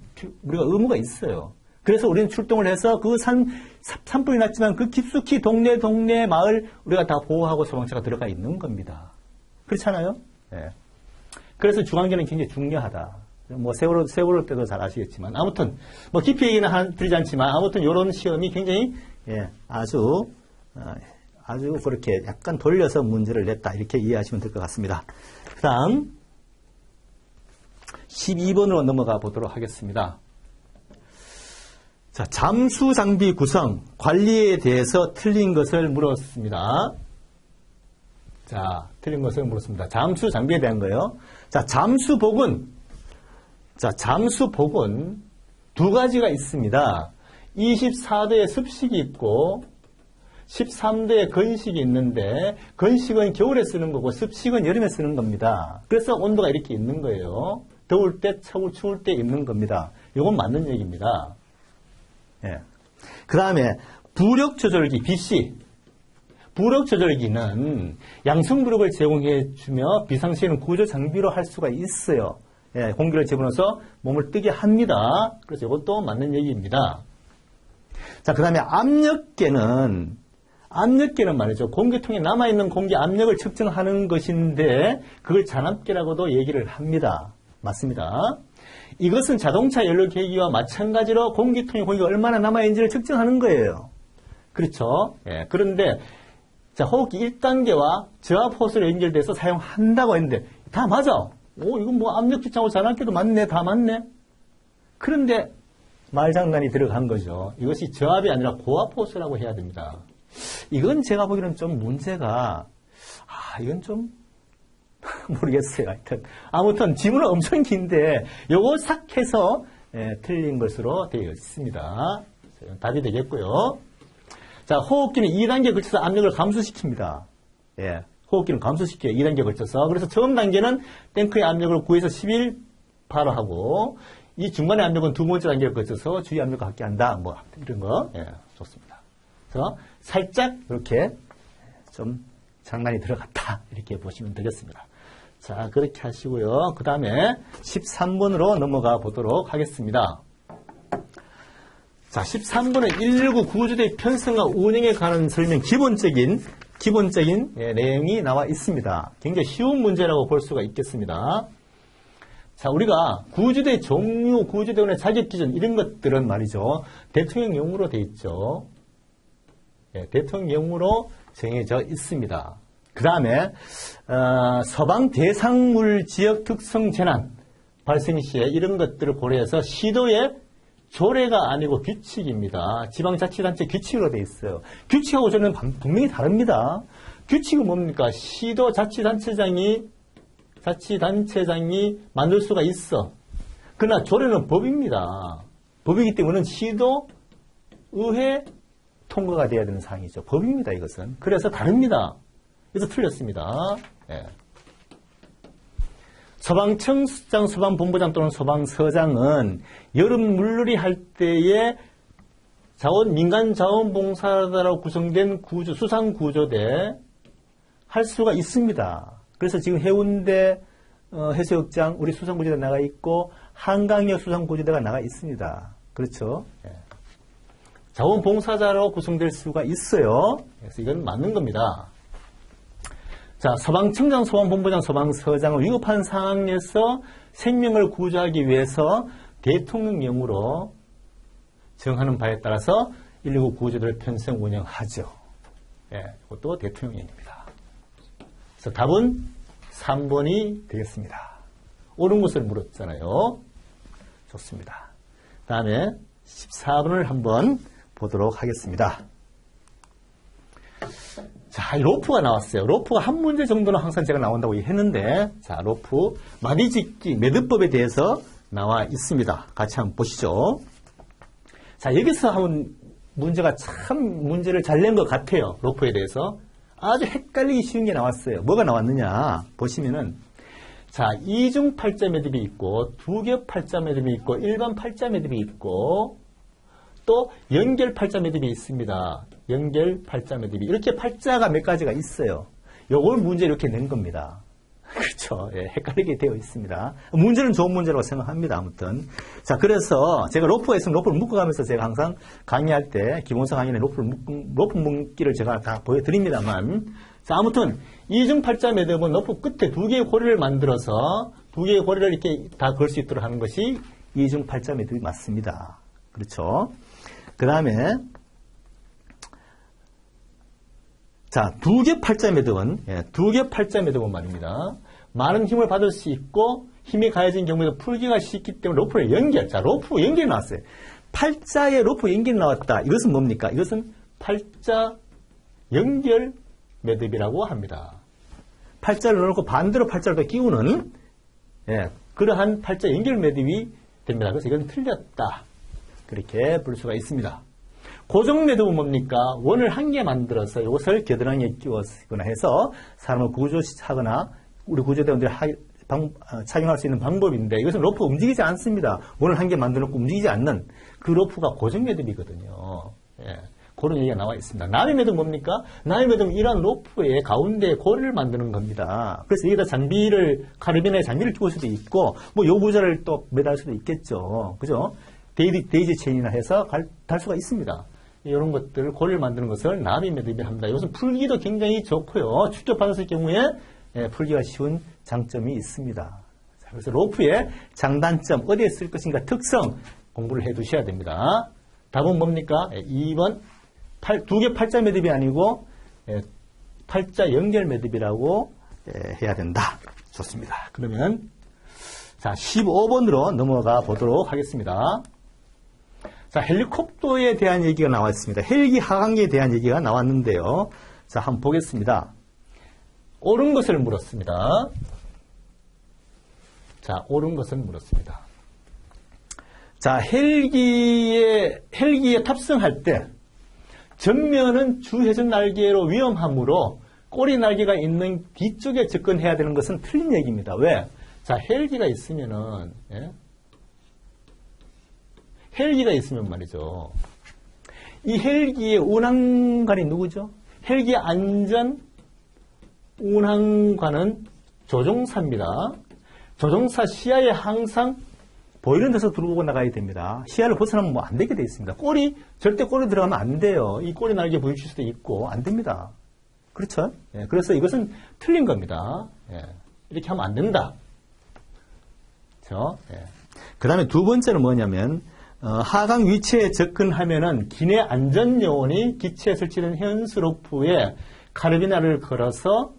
우리가 의무가 있어요. 그래서 우리는 출동을 해서 그 산불이 났지만 그 깊숙이 동네 마을 우리가 다 보호하고 소방차가 들어가 있는 겁니다. 그렇잖아요? 그래서 주간기관은 굉장히 중요하다. 세월호 때도 잘 아시겠지만 아무튼 깊이 얘기는 드리지 않지만 아무튼 이런 시험이 굉장히 아주 그렇게 약간 돌려서 문제를 냈다. 이렇게 이해하시면 될 것 같습니다. 그 다음 12번으로 넘어가 보도록 하겠습니다. 자, 잠수 장비 구성, 관리에 대해서 틀린 것을 물었습니다. 잠수 장비에 대한 거예요. 자, 잠수복은 두 가지가 있습니다. 24도의 습식이 있고 13도의 건식이 있는데 건식은 겨울에 쓰는 거고 습식은 여름에 쓰는 겁니다. 그래서 온도가 이렇게 있는 거예요. 더울 때, 추울 때 있는 겁니다. 이건 맞는 얘기입니다. 그 다음에 부력 조절기, BC. 부력 조절기는 양성부력을 제공해 주며 비상시에는 구조 장비로 할 수가 있어요. 공기를 집어넣어서 몸을 뜨게 합니다. 그래서 이것도 맞는 얘기입니다. 자, 그 다음에 압력계는 말이죠. 공기통에 남아있는 공기 압력을 측정하는 것인데 그걸 잔압계라고도 얘기를 합니다. 맞습니다. 이것은 자동차 연료 계기와 마찬가지로 공기통에 공기가 얼마나 남아있는지를 측정하는 거예요. 그렇죠. 그런데 자, 호흡기 1단계와 저압 호스로 연결돼서 사용한다고 했는데 다 맞아. 이건 압력 측정하고 잔압계도 맞네. 다 맞네. 그런데 말장난이 들어간 거죠. 이것이 저압이 아니라 고압 호스라고 해야 됩니다. 이건 제가 보기에는 좀 문제가 이건 좀 모르겠어요. 아무튼 지문은 엄청 긴데 요거 싹 해서 틀린 것으로 되어 있습니다. 답이 되겠고요. 자, 호흡기는 2단계에 걸쳐서 압력을 감소시킵니다. 호흡기는 감소시켜요. 2단계에 걸쳐서. 그래서 처음 단계는 탱크의 압력을 9에서 11바로 하고 이 중간의 압력은 두 번째 단계를 거쳐서 주위 압력과 같게 한다. 이런 거. 좋습니다. 그래서 살짝 이렇게 좀 장난이 들어갔다. 이렇게 보시면 되겠습니다. 자, 그렇게 하시고요. 그 다음에 13번으로 넘어가 보도록 하겠습니다. 자, 13번은 119 구조대 편성과 운영에 관한 설명 기본적인 내용이 나와 있습니다. 굉장히 쉬운 문제라고 볼 수가 있겠습니다. 자, 우리가 구조대 종류, 구조대원의 자격 기준 이런 것들은 말이죠. 대통령령으로 되어 있죠. 대통령령으로 정해져 있습니다. 그 다음에 서방 대상물 지역 특성 재난 발생 시에 이런 것들을 고려해서 시도의 조례가 아니고 규칙입니다. 지방자치단체 규칙으로 되어 있어요. 규칙하고 조례는 분명히 다릅니다. 규칙은 뭡니까? 시도 자치단체장이 만들 수가 있어. 그러나 조례는 법입니다. 법이기 때문에 시도, 의회 통과가 돼야 되는 사항이죠. 법입니다, 이것은. 그래서 다릅니다. 그래서 틀렸습니다. 예. 소방청장, 소방본부장 또는 소방서장은 여름 물놀이 할 때에 민간자원봉사자로 구성된 수상구조대 할 수가 있습니다. 그래서 지금 해운대 해수욕장 우리 수상구조대가 나가 있고 한강역 수상구조대가 나가 있습니다. 그렇죠? 예. 자원봉사자로 구성될 수가 있어요. 그래서 이건 맞는 겁니다. 자, 소방청장, 소방본부장, 소방서장은 위급한 상황에서 생명을 구조하기 위해서 대통령령으로 정하는 바에 따라서 119 구조대를 편성 운영하죠. 예, 이것도 대통령령입니다. 그래서 답은 3번이 되겠습니다. 옳은 것을 물었잖아요. 좋습니다. 다음에 14번을 한번 보도록 하겠습니다. 자, 로프가 나왔어요. 로프가 한 문제 정도는 항상 제가 나온다고 했는데, 자, 로프, 마디짓기, 매듭법에 대해서 나와 있습니다. 같이 한번 보시죠. 자, 여기서 한번 문제가 참 문제를 잘 낸 것 같아요. 로프에 대해서. 아주 헷갈리기 쉬운 게 나왔어요. 뭐가 나왔느냐, 보시면은, 자, 이중 팔자 매듭이 있고, 두겹 팔자 매듭이 있고, 일반 팔자 매듭이 있고, 또 연결 팔자 매듭이 있습니다. 연결 팔자 매듭이 이렇게 팔자가 몇 가지가 있어요. 요걸 문제 이렇게 낸 겁니다. 그렇죠. 예, 헷갈리게 되어 있습니다. 문제는 좋은 문제라고 생각합니다. 아무튼 자, 그래서 제가 로프가 있으면 로프를 묶어가면서 제가 항상 강의할 때 기본서 강의는 로프 묶기를 제가 다 보여드립니다만, 자, 아무튼 이중 팔자 매듭은 로프 끝에 두 개의 고리를 만들어서 두 개의 고리를 이렇게 다 걸 수 있도록 하는 것이 이중 팔자 매듭이 맞습니다. 그렇죠. 그 다음에 자, 두 개 팔자 매듭은 말입니다. 많은 힘을 받을 수 있고 힘이 가해진 경우에도 풀기가 쉽기 때문에 로프를 연결. 자, 로프 연결이 나왔어요. 팔자에 로프 연결이 나왔다. 이것은 뭡니까? 이것은 팔자 연결 매듭이라고 합니다. 팔자를 넣어놓고 반대로 팔자를 더 끼우는 그러한 팔자 연결 매듭이 됩니다. 그래서 이건 틀렸다. 그렇게 볼 수가 있습니다. 고정 매듭은 뭡니까? 원을 한 개 만들어서 이것을 겨드랑이에 끼워쓰거나 해서 사람을 구조하거나 우리 구조대원들이 착용할 수 있는 방법인데, 이것은 로프가 움직이지 않습니다. 원을 한 개 만들어놓고 움직이지 않는 그 로프가 고정 매듭이거든요. 예, 그런 얘기가 나와 있습니다. 나비 매듭은 뭡니까? 나비 매듭은 이러한 로프의 가운데 고리를 만드는 겁니다. 그래서 여기다 카르비나에 장비를 끼울 수도 있고, 요부자를 또 매달 수도 있겠죠. 그죠? 데이지 체인이나 해서 달 수가 있습니다. 이런 것들, 고리를 만드는 것을 나비 매듭이 합니다. 이것은 풀기도 굉장히 좋고요. 축적받았을 경우에 풀기가 쉬운 장점이 있습니다. 그래서 로프의 장단점, 어디에 쓸 것인가 특성 공부를 해 두셔야 됩니다. 답은 뭡니까? 2번, 두 개 팔자 매듭이 아니고 팔자 연결 매듭이라고 해야 된다. 좋습니다. 그러면 자, 15번으로 넘어가 보도록 하겠습니다. 자, 헬리콥터에 대한 얘기가 나와 있습니다. 헬기 하강기에 대한 얘기가 나왔는데요. 자, 한번 보겠습니다. 옳은 것을 물었습니다. 자, 옳은 것을 물었습니다. 자, 헬기에 탑승할 때 전면은 주회전 날개로 위험하므로 꼬리 날개가 있는 뒤쪽에 접근해야 되는 것은 틀린 얘기입니다. 왜? 자, 헬기가 있으면은 헬기가 있으면 말이죠. 이 헬기의 운항관이 누구죠? 헬기 안전 운항관은 조종사입니다. 조종사 시야에 항상 보이는 데서 들어오고 나가야 됩니다. 시야를 벗어나면 뭐 안 되게 돼 있습니다. 절대 꼬리 들어가면 안 돼요. 이 꼬리 날개 부딪힐 수도 있고, 안 됩니다. 그렇죠? 예, 그래서 이것은 틀린 겁니다. 예, 이렇게 하면 안 된다. 그렇죠? 예. 그 다음에 두 번째는 뭐냐면, 하강 위치에 접근하면은 기내 안전요원이 기체에 설치된 현수로프에 카르비나를 걸어서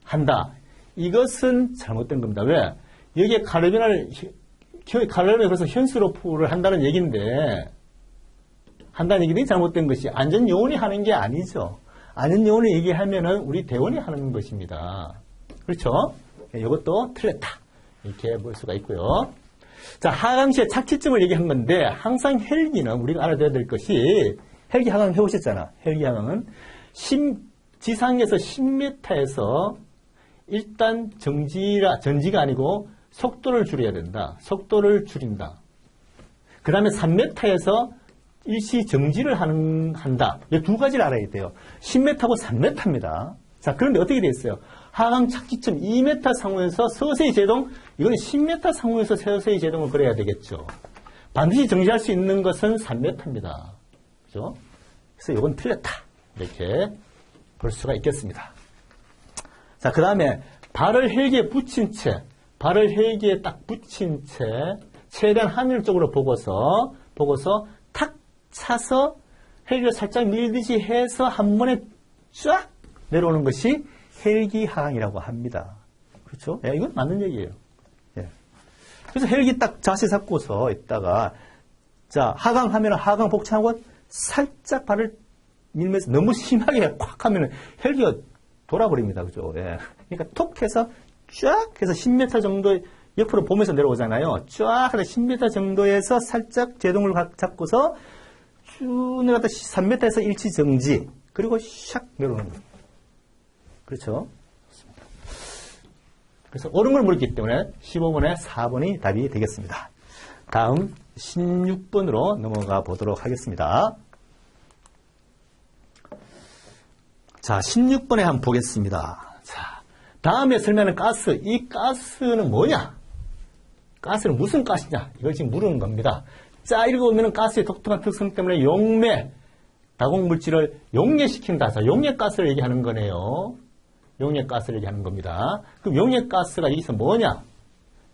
한다. 이것은 잘못된 겁니다. 왜? 여기에 카르비나를 걸어서 현수로프를 한다는 얘기인데, 한다는 얘기는 잘못된 것이 안전요원이 하는 게 아니죠. 안전요원이 얘기하면은 우리 대원이 하는 것입니다. 그렇죠? 이것도 틀렸다. 이렇게 볼 수가 있고요. 자, 하강 시에 착지점을 얘기한 건데, 항상 헬기는 우리가 알아둬야 될 것이, 헬기 하강 해보셨잖아. 헬기 하강은 지상에서 10m에서 일단 전지가 아니고 속도를 줄여야 된다. 속도를 줄인다. 그 다음에 3m에서 일시 정지를 한다. 이 두 가지를 알아야 돼요. 10m하고 3m입니다. 자, 그런데 어떻게 돼 있어요? 하강 착지점 2m 상호에서 서서히 제동, 이거는 10m 상호에서 서서히 제동을 그려야 되겠죠. 반드시 정지할 수 있는 것은 3m입니다. 그죠? 그래서 이건 틀렸다. 이렇게 볼 수가 있겠습니다. 자, 그 다음에 발을 헬기에 붙인 채, 최대한 하늘 쪽으로 보고서 탁 차서 헬기를 살짝 밀듯이 해서 한 번에 쫙 내려오는 것이 헬기 하강이라고 합니다. 그렇죠? 예, 이건 맞는 얘기예요. 예. 그래서 헬기 딱 자세 잡고서 있다가, 자, 하강하면 하강 복창하고 살짝 발을 밀면서 너무 심하게 꽉 하면 헬기가 돌아버립니다. 그죠? 예. 그러니까 톡 해서 쫙 해서 10m 정도 옆으로 보면서 내려오잖아요. 쫙 해서 10m 정도에서 살짝 제동을 잡고서 쭉 내려갔다 3m에서 일치 정지. 그리고 샥 내려오는 거예요. 그렇죠? 그래서 옳은 걸 물었기 때문에 15번에 4번이 답이 되겠습니다. 다음 16번으로 넘어가 보도록 하겠습니다. 자, 16번에 한번 보겠습니다. 자, 다음에 설명하는 가스. 이 가스는 뭐냐? 가스는 무슨 가스냐? 이걸 지금 물은 겁니다. 자, 읽어보면 가스의 독특한 특성 때문에 용매, 다공물질을 용매시킨다. 자, 용매가스를 얘기하는 거네요. 용매가스를 얘기하는 겁니다. 그럼 용매가스가 여기서 뭐냐?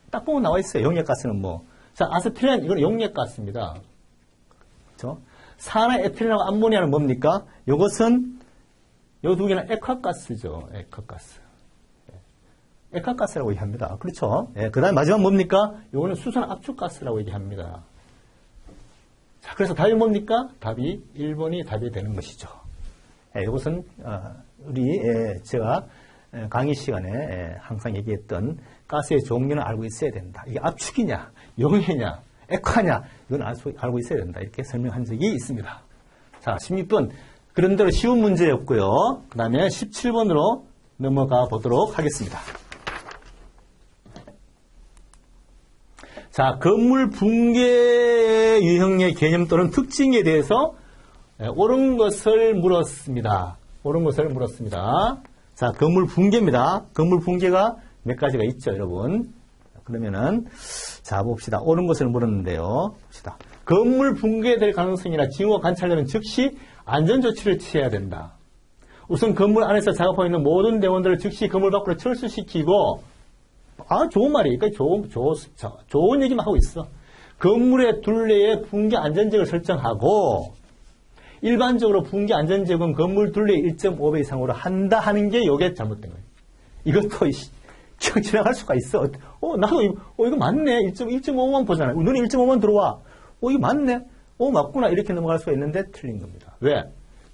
딱 보면 나와 있어요. 용매가스는 뭐. 자, 아세틸렌, 이건 용매가스입니다. 그렇죠? 산화에틸렌하고 암모니아는 뭡니까? 이것은 요 두 개는 액화가스죠. 액화가스. 액화가스라고 얘기합니다. 그렇죠? 예, 그 다음에 마지막 뭡니까? 요거는 수산 압축가스라고 얘기합니다. 자, 그래서 답이 뭡니까? 답이 1번이 답이 되는 것이죠. 예, 이것은, 제가 강의 시간에 항상 얘기했던 가스의 종류는 알고 있어야 된다. 이게 압축이냐, 용해냐, 액화냐, 이건 알고 있어야 된다. 이렇게 설명한 적이 있습니다. 자, 16번. 그런대로 쉬운 문제였고요. 그 다음에 17번으로 넘어가 보도록 하겠습니다. 자, 건물 붕괴 유형의 개념 또는 특징에 대해서 옳은 것을 물었습니다. 옳은 것을 물었습니다. 자, 건물 붕괴입니다. 건물 붕괴가 몇 가지가 있죠, 여러분. 그러면은, 자, 봅시다. 옳은 것을 물었는데요. 봅시다. 건물 붕괴될 가능성이나 징후 관찰되면 즉시 안전조치를 취해야 된다. 우선 건물 안에서 작업하고 있는 모든 대원들을 즉시 건물 밖으로 철수시키고, 좋은 말이에요. 좋은 얘기만 하고 있어. 건물의 둘레에 붕괴 안전지역을 설정하고, 일반적으로 붕괴 안전지역은 건물 둘레 1.5배 이상으로 한다 하는 게 이게 잘못된 거예요. 이것도 지나갈 수가 있어. 나도 이거 맞네. 1.5만 보잖아요. 눈이 1.5만 들어와. 이거 맞네. 맞구나. 이렇게 넘어갈 수가 있는데 틀린 겁니다. 왜?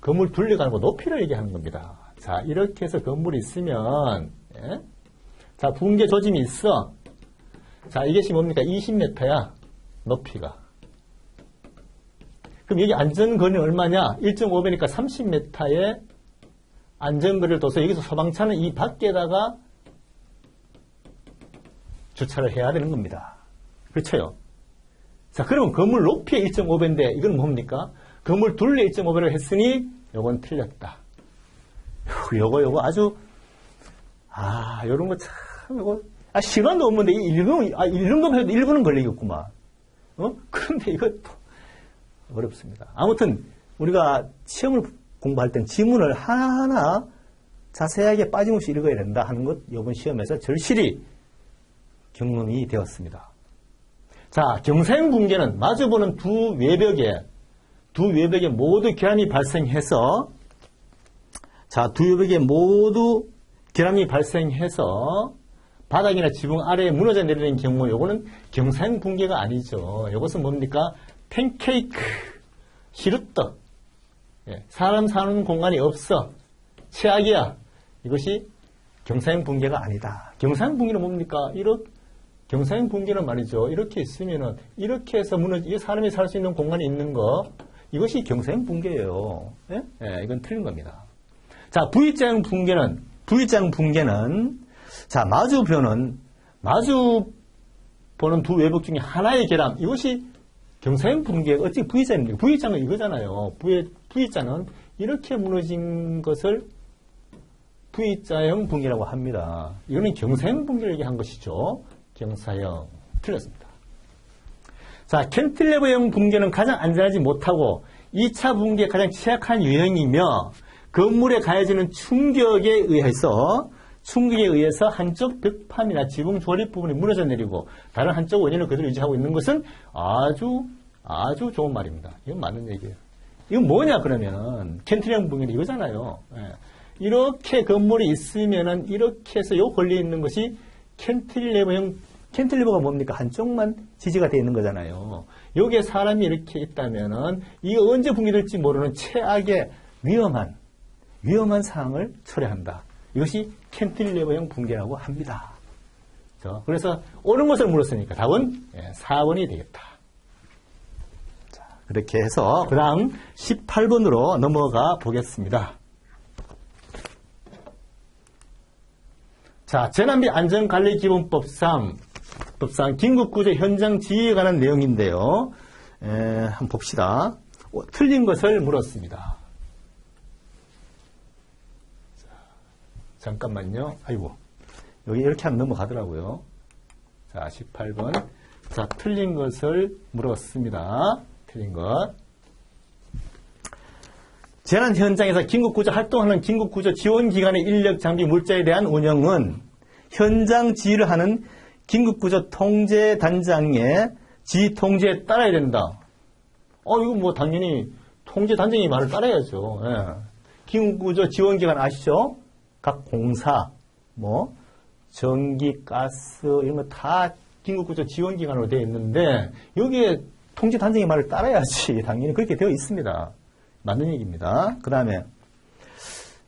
건물 둘레가 아니고 높이를 얘기하는 겁니다. 자, 이렇게 해서 건물이 있으면, 예? 자, 붕괴 조짐이 있어. 자, 이것이 뭡니까? 20m야. 높이가. 그럼 여기 안전거리는 얼마냐? 1.5배니까 30m의 안전거리를 둬서 여기서 소방차는 이 밖에다가 주차를 해야 되는 겁니다. 그렇죠? 자, 그러면 건물 높이에 1.5배인데 이건 뭡니까? 건물 둘레 1.5배를 했으니 요건 틀렸다. 요거 아주 요런 거 참, 이거, 시간도 없는데, 읽는 것만 해도 1분은 걸리겠구만. 그런데 이것도 어렵습니다. 아무튼, 우리가 시험을 공부할 땐 지문을 하나하나 자세하게 빠짐없이 읽어야 된다 하는 것, 이번 시험에서 절실히 경험이 되었습니다. 자, 경사형분계는 마주보는 두 외벽에 모두 결함이 발생해서, 두 외벽에 모두 결함이 발생해서 바닥이나 지붕 아래에 무너져 내리는 경우, 요거는 경사형 붕괴가 아니죠. 요것은 뭡니까? 팬케이크, 시루떡. 사람 사는 공간이 없어. 최악이야. 이것이 경사형 붕괴가 아니다. 경사형 붕괴는 뭡니까? 경사형 붕괴는 말이죠. 이렇게 있으면은, 이렇게 해서 이 사람이 살 수 있는 공간이 있는 거, 이것이 경사형 붕괴예요. 이건 틀린 겁니다. 자, V자형 붕괴는, 자, 마주 보는 두 외벽 중에 하나의 결함, 이것이 경사형 붕괴, 어찌 V자입니까? V자는 이거잖아요. V자는 이렇게 무너진 것을 V자형 붕괴라고 합니다. 이거는 경사형 붕괴를 얘기한 것이죠. 경사형. 틀렸습니다. 자, 캔틸레버형 붕괴는 가장 안전하지 못하고 2차 붕괴에 가장 취약한 유형이며 건물에 가해지는 충격에 의해서 한쪽 벽판이나 지붕 조립 부분이 무너져 내리고 다른 한쪽 원인을 그대로 유지하고 있는 것은 아주 좋은 말입니다. 이건 맞는 얘기예요. 이건 뭐냐 그러면은 캔틸레버형 붕괴는 이거잖아요. 이렇게 건물이 있으면은 이렇게 해서 요 걸려 있는 것이 캔틸레버가 뭡니까? 한쪽만 지지가 되어 있는 거잖아요. 여기에 사람이 이렇게 있다면은 이거 언제 붕괴될지 모르는 최악의 위험한 상황을 초래한다. 이것이 캔틸레버형 붕괴라고 합니다. 그래서 옳은 것을 물었으니까 답은 4번이 되겠다. 자, 그렇게 해서 그 다음 18번으로 넘어가 보겠습니다. 자, 재난비 안전관리기본법상 긴급구조 현장 지휘에 관한 내용인데요. 한번 봅시다. 틀린 것을 물었습니다. 자, 잠깐만요. 아이고, 여기 이렇게 하면 넘어가더라고요. 자, 18번. 자, 틀린 것을 물었습니다. 틀린 것. 재난 현장에서 긴급구조 활동하는 긴급구조 지원기관의 인력, 장비, 물자에 대한 운영은 현장 지휘를 하는 긴급구조 통제단장의 지휘 통제에 따라야 된다. 이거 뭐 당연히 통제단장의 말을 따라야죠. 긴급구조 지원기관 아시죠? 각 공사, 전기, 가스 이런 거 다 긴급구조 지원기관으로 되어 있는데 여기에 통제단장의 말을 따라야지. 당연히 그렇게 되어 있습니다. 맞는 얘기입니다. 그 다음에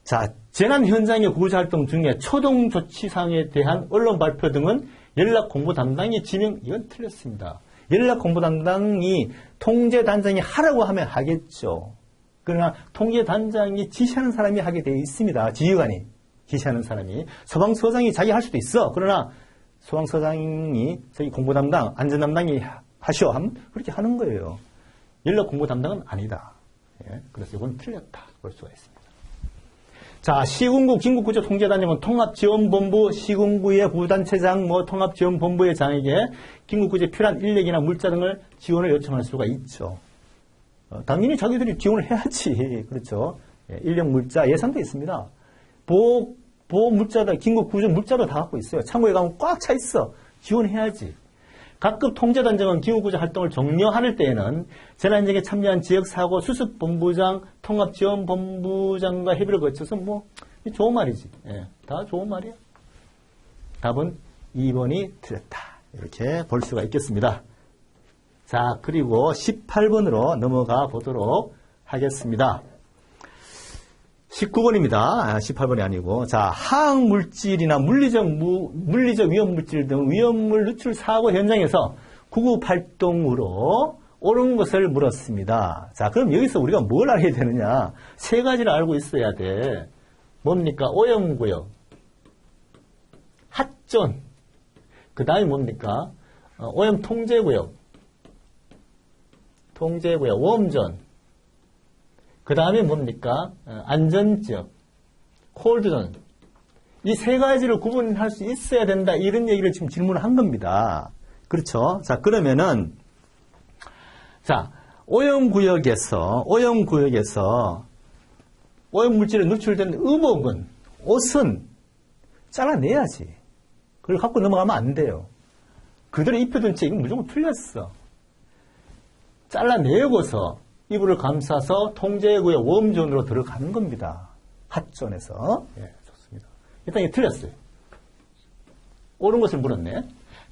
자, 재난 현장의 구조활동 중에 초동 조치사항에 대한 언론 발표 등은 연락 공보 담당이 지명, 이건 틀렸습니다. 연락 공보 담당이 통제단장이 하라고 하면 하겠죠. 그러나 통제단장이 지시하는 사람이 하게 되어 있습니다. 지휘관이 지시하는 사람이. 소방서장이 자기 할 수도 있어. 그러나 소방서장이 저기 공보 담당, 안전 담당이 하시오 하면 그렇게 하는 거예요. 연락 공보 담당은 아니다. 그래서 이건 틀렸다. 볼 수가 있습니다. 자, 시군구 긴급구조 통제단장은 통합지원본부 시군구의 구단체장 통합지원본부의 장에게 긴급구조에 필요한 인력이나 물자 등을 지원을 요청할 수가 있죠. 당연히 자기들이 지원을 해야지. 그렇죠. 인력 물자 예산도 있습니다. 보호 물자다, 긴급구조 물자도 다 갖고 있어요. 창고에 가면 꽉 차 있어. 지원해야지. 각급 통제단장은 긴급구조 활동을 종료할 때에는 재난현장에 참여한 지역사고 수습본부장, 통합지원본부장과 협의를 거쳐서 좋은 말이지. 다 좋은 말이야. 답은 2번이 틀렸다. 이렇게 볼 수가 있겠습니다. 자, 그리고 18번으로 넘어가 보도록 하겠습니다. 19번입니다. 18번이 아니고. 자, 화학물질이나 물리적 위험물질 등 위험물 누출 사고 현장에서 구급활동으로 옳은 것을 물었습니다. 자, 그럼 여기서 우리가 뭘 알아야 되느냐? 세 가지를 알고 있어야 돼. 뭡니까? 오염구역, 핫존, 그 다음에 뭡니까? 오염통제구역, 웜존, 그 다음에 뭡니까? 안전지역, 콜드존. 이 세 가지를 구분할 수 있어야 된다. 이런 얘기를 지금 질문을 한 겁니다. 그렇죠? 자, 그러면은, 자, 오염구역에서 오염물질에 노출된 의복은, 옷은 잘라내야지. 그걸 갖고 넘어가면 안 돼요. 그대로 입혀둔 채 이건 무조건 틀렸어. 잘라내고서 이불을 감싸서 통제구역 웜존으로 들어가는 겁니다. 핫존에서. 예, 좋습니다. 일단 이게 틀렸어요. 옳은 것을 물었네.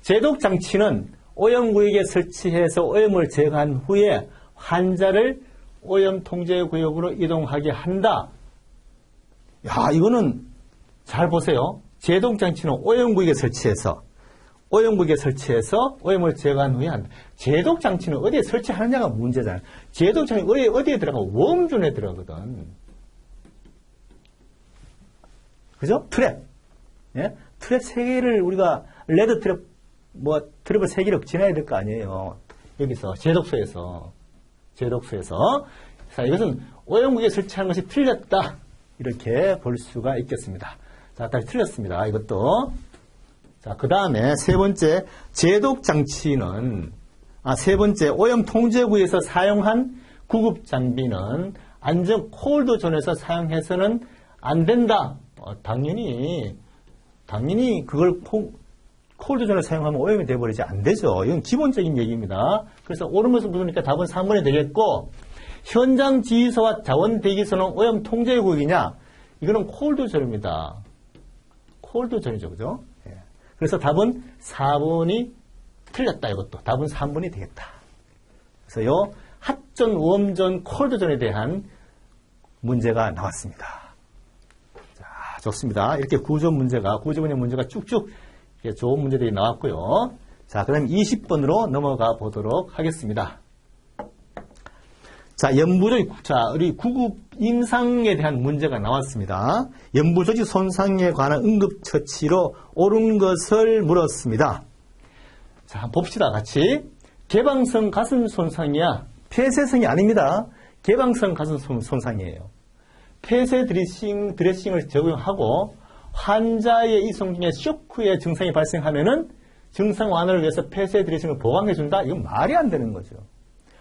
제독장치는 오염구역에 설치해서 오염을 제거한 후에 환자를 오염 통제구역으로 이동하게 한다. 야, 이거는 잘 보세요. 제독장치는 오염구역에 설치해서 오염을 제거한 후에 한다. 제독장치는 어디에 설치하느냐가 문제잖아요. 제독장치 어디에 들어가? 웜존에 들어가거든. 그죠? 트랩. 예? 트랩 3개를 우리가 레드 트랩, 트랩을 3개를 지나야 될 거 아니에요. 여기서, 제독소에서. 자, 이것은 오염구역에 설치하는 것이 틀렸다. 이렇게 볼 수가 있겠습니다. 자, 다시 틀렸습니다. 이것도. 자, 그 다음에 세 번째 오염 통제구에서 사용한 구급 장비는 안전 콜드존에서 사용해서는 안 된다. 당연히 그걸 콜드존에 사용하면 오염이 돼버리지 안 되죠. 이건 기본적인 얘기입니다. 그래서 옳은 것을 물으니까 답은 3번이 되겠고, 현장 지휘소와 자원 대기소는 오염 통제구역이냐? 이거는 콜드존입니다. 콜드존이죠, 그죠? 예. 그래서 답은 4번이 틀렸다, 이것도. 답은 3번이 되겠다. 그래서 요 핫존, 웜존, 콜드존에 대한 문제가 나왔습니다. 자, 좋습니다. 이렇게 구조문형 문제가 쭉쭉 좋은 문제들이 나왔고요. 자, 그 다음에 20번으로 넘어가 보도록 하겠습니다. 자, 우리 구급 임상에 대한 문제가 나왔습니다. 연부조직 손상에 관한 응급처치로 옳은 것을 물었습니다. 자, 한번 봅시다, 같이. 개방성 가슴 손상이야. 폐쇄성이 아닙니다. 개방성 가슴 손상이에요. 폐쇄 드레싱을 적용하고 환자의 이송 중에 쇼크의 증상이 발생하면은 증상 완화를 위해서 폐쇄 드레싱을 보강해준다? 이건 말이 안 되는 거죠.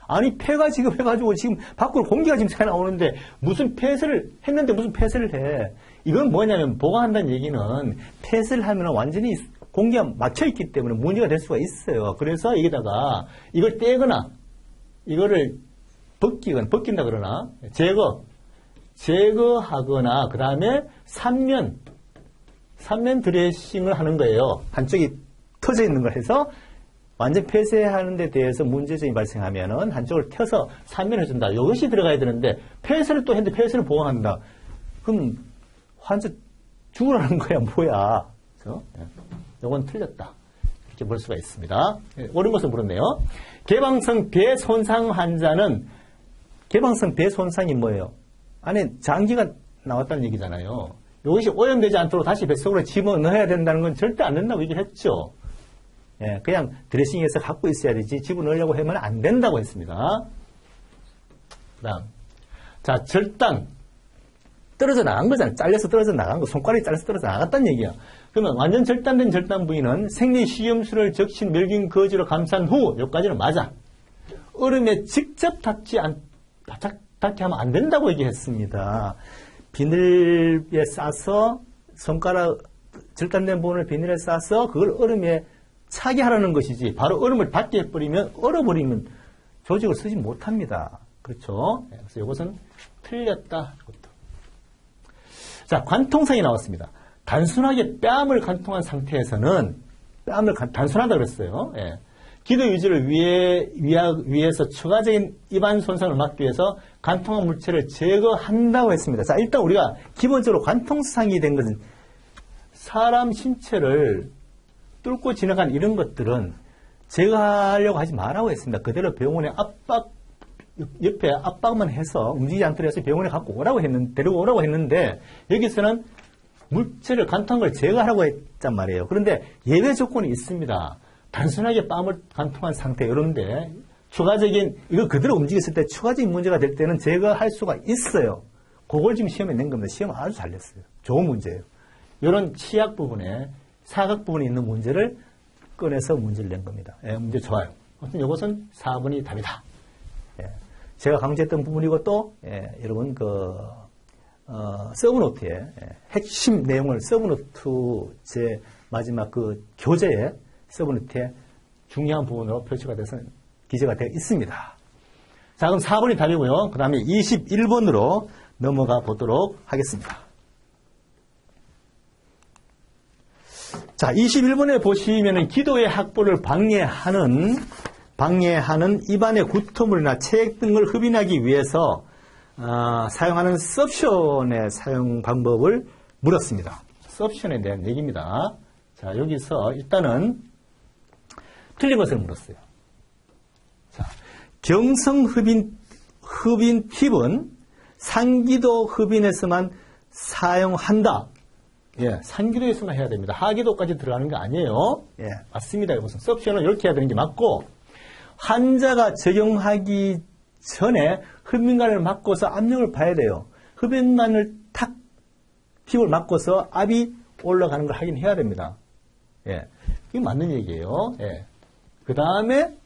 아니, 폐가 지금 해가지고 지금 밖으로 공기가 지금 새 나오는데 무슨 폐쇄를 했는데 무슨 폐쇄를 해. 이건 뭐냐면 보강한다는 얘기는 폐쇄를 하면 완전히 공기가 막혀있기 때문에 문제가 될 수가 있어요. 그래서 여기다가 이걸 떼거나 이거를 벗긴다 그러나 제거하거나 그 다음에 삼면 드레싱을 하는 거예요. 한쪽이 터져 있는 걸 해서 완전 폐쇄하는 데 대해서 문제점이 발생하면은 한쪽을 펴서 삼면해준다. 이것이 들어가야 되는데 폐쇄를 또 했는데 폐쇄를 보강한다. 그럼 환자 죽으라는 거야 뭐야. 그래서 이건 틀렸다. 이렇게 볼 수가 있습니다. 옳은 것을 물었네요. 개방성 배 손상 환자는 개방성 배 손상이 뭐예요? 안에 장기가 나왔다는 얘기잖아요. 이것이 오염되지 않도록 다시 뱃속으로 집어넣어야 된다는 건 절대 안 된다고 얘기했죠. 예, 그냥 드레싱해서 갖고 있어야 되지 집어넣으려고 하면 안 된다고 했습니다. 그다음, 자, 절단 떨어져 나간 거잖아요. 잘려서 떨어져 나간 거, 손가락이 잘려서 떨어져 나갔다는 얘기야. 그러면 완전 절단된 절단 부위는 생리식염수를 적신 멸균 거즈로 감싼 후, 여기까지는 맞아. 얼음에 직접 닿게 하면 안 된다고 얘기했습니다. 비닐에 싸서 손가락 절단된 부분을 비닐에 싸서 그걸 얼음에 차게 하라는 것이지 바로 얼음을 닿게 해버리면 얼어버리면 조직을 쓰지 못합니다. 그렇죠? 그래서 이것은 틀렸다. 이것도. 자, 관통상이 나왔습니다. 단순하게 뺨을 관통한 상태에서는 단순하다 그랬어요. 예. 기도 유지를 위해서 추가적인 입안 손상을 막기 위해서 관통한 물체를 제거한다고 했습니다. 자, 일단 우리가 기본적으로 관통상이 된 것은 사람 신체를 뚫고 지나간 이런 것들은 제거하려고 하지 말라고 했습니다. 그대로 병원에 옆에 압박만 해서 움직이지 않도록 해서 병원에 데리고 오라고 했는데 여기서는 물체를 관통한 걸 제거하라고 했단 말이에요. 그런데 예외 조건이 있습니다. 단순하게 뺨을 관통한 상태 이런데 추가적인 이거 그대로 움직였을 때 추가적인 문제가 될 때는 제거할 수가 있어요. 그걸 지금 시험에 낸 겁니다. 시험 아주 잘 냈어요. 좋은 문제예요. 이런 치약 부분에 사각 부분에 있는 문제를 꺼내서 문제를 낸 겁니다. 예, 문제 좋아요. 아무튼 이것은 4번이 답이다. 예, 제가 강조했던 부분이고 또 여러분 서브노트의 핵심 내용을 서브노트 제 마지막 그 교재의 서브노트의 중요한 부분으로 표시가 돼서 기재가 되어 있습니다. 자, 그럼 4번이 답이고요. 그 다음에 21번으로 넘어가 보도록 하겠습니다. 자, 21번에 보시면은 기도의 확보를 방해하는 입안의 구토물이나 체액 등을 흡인하기 위해서 사용하는 서프션의 사용 방법을 물었습니다. 서프션에 대한 얘기입니다. 자, 여기서 일단은 틀린 것을 물었어요. 자, 경성 흡인 팁은 상기도 흡인에서만 사용한다. 예, 상기도에서만 해야 됩니다. 하기도까지 들어가는 게 아니에요. 예, 맞습니다. 이것은 서프션은 이렇게 해야 되는 게 맞고, 환자가 적용하기 전에 흡인관을 막고서 압력을 봐야 돼요. 흡인관을 탁 팁을 막고서 압이 올라가는 걸 확인해야 됩니다. 예, 이게 맞는 얘기예요. 예. 그 다음에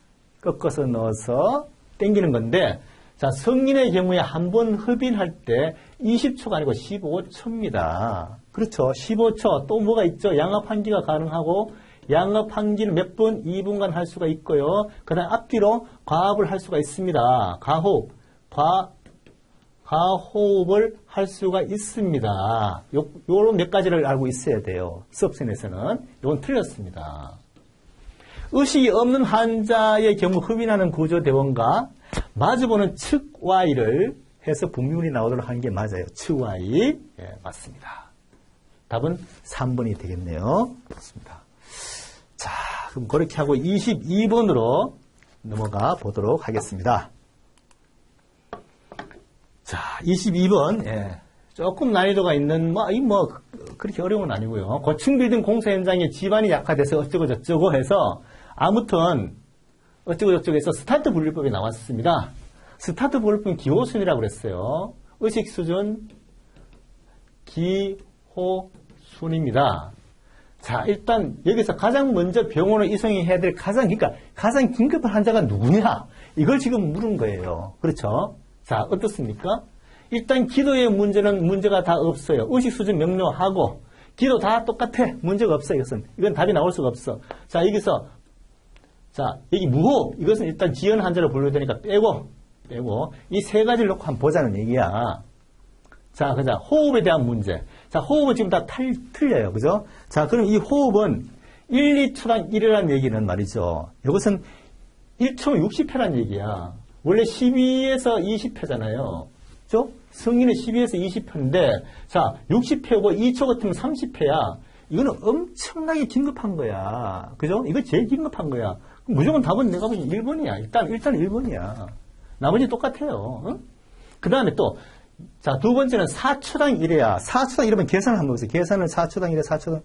꺾어서 넣어서 당기는 건데, 자, 성인의 경우에 한 번 흡인할 때 20초가 아니고 15초입니다. 그렇죠. 15초. 또 뭐가 있죠? 양압환기가 가능하고, 양압환기는 몇 분? 2분간 할 수가 있고요. 그 다음 앞뒤로 과압을 할 수가 있습니다. 과호흡을 할 수가 있습니다. 요런 몇 가지를 알고 있어야 돼요. 수업생에서는. 요건 틀렸습니다. 의식이 없는 환자의 경우 흡인하는 구조대원과 마주보는 측와이를 해서 분문이 나오도록 하는 게 맞아요. 측와이. 예, 맞습니다. 답은 3번이 되겠네요. 그렇습니다. 자, 그럼 그렇게 하고 22번으로 넘어가 보도록 하겠습니다. 자, 22번. 예, 조금 난이도가 있는, 그렇게 어려운 건 아니고요. 고층 빌딩 공사 현장에 집안이 약화돼서 어쩌고저쩌고 해서 아무튼 어쩌고저쩌고 해서 스타트 분류법이 나왔습니다. 스타트 분류법은 기호순이라고 그랬어요. 의식 수준 기호순입니다. 자, 일단 여기서 가장 먼저 병원을 이송해야 될 가장 긴급한 환자가 누구냐? 이걸 지금 물은 거예요. 그렇죠? 자, 어떻습니까? 일단 기도의 문제가 다 없어요. 의식 수준 명료하고 기도 다 똑같아. 문제가 없어요. 이건 답이 나올 수가 없어. 자, 여기서 여기 무호흡. 이것은 일단 지연 환자로 분류되니까 빼고 이 세 가지를 놓고 한번 보자는 얘기야. 자, 그자 호흡에 대한 문제. 자, 호흡은 지금 다 틀려요. 그죠? 자, 그럼 이 호흡은 1, 2초당 1이라는 얘기는 말이죠. 이것은 1초 60회라는 얘기야. 원래 12에서 20회잖아요. 그죠? 성인은 12에서 20회인데, 자, 60회고 2초 같으면 30회야. 이거는 엄청나게 긴급한 거야. 그죠? 이거 제일 긴급한 거야. 무조건 답은 내가 보기엔 1번이야. 일단 1번이야. 나머지 똑같아요. 응? 그 다음에 또, 자, 두 번째는 4초당 1회야. 4초당 1회면 계산을 한번 해보세요. 계산은 4초당 1회, 4초당.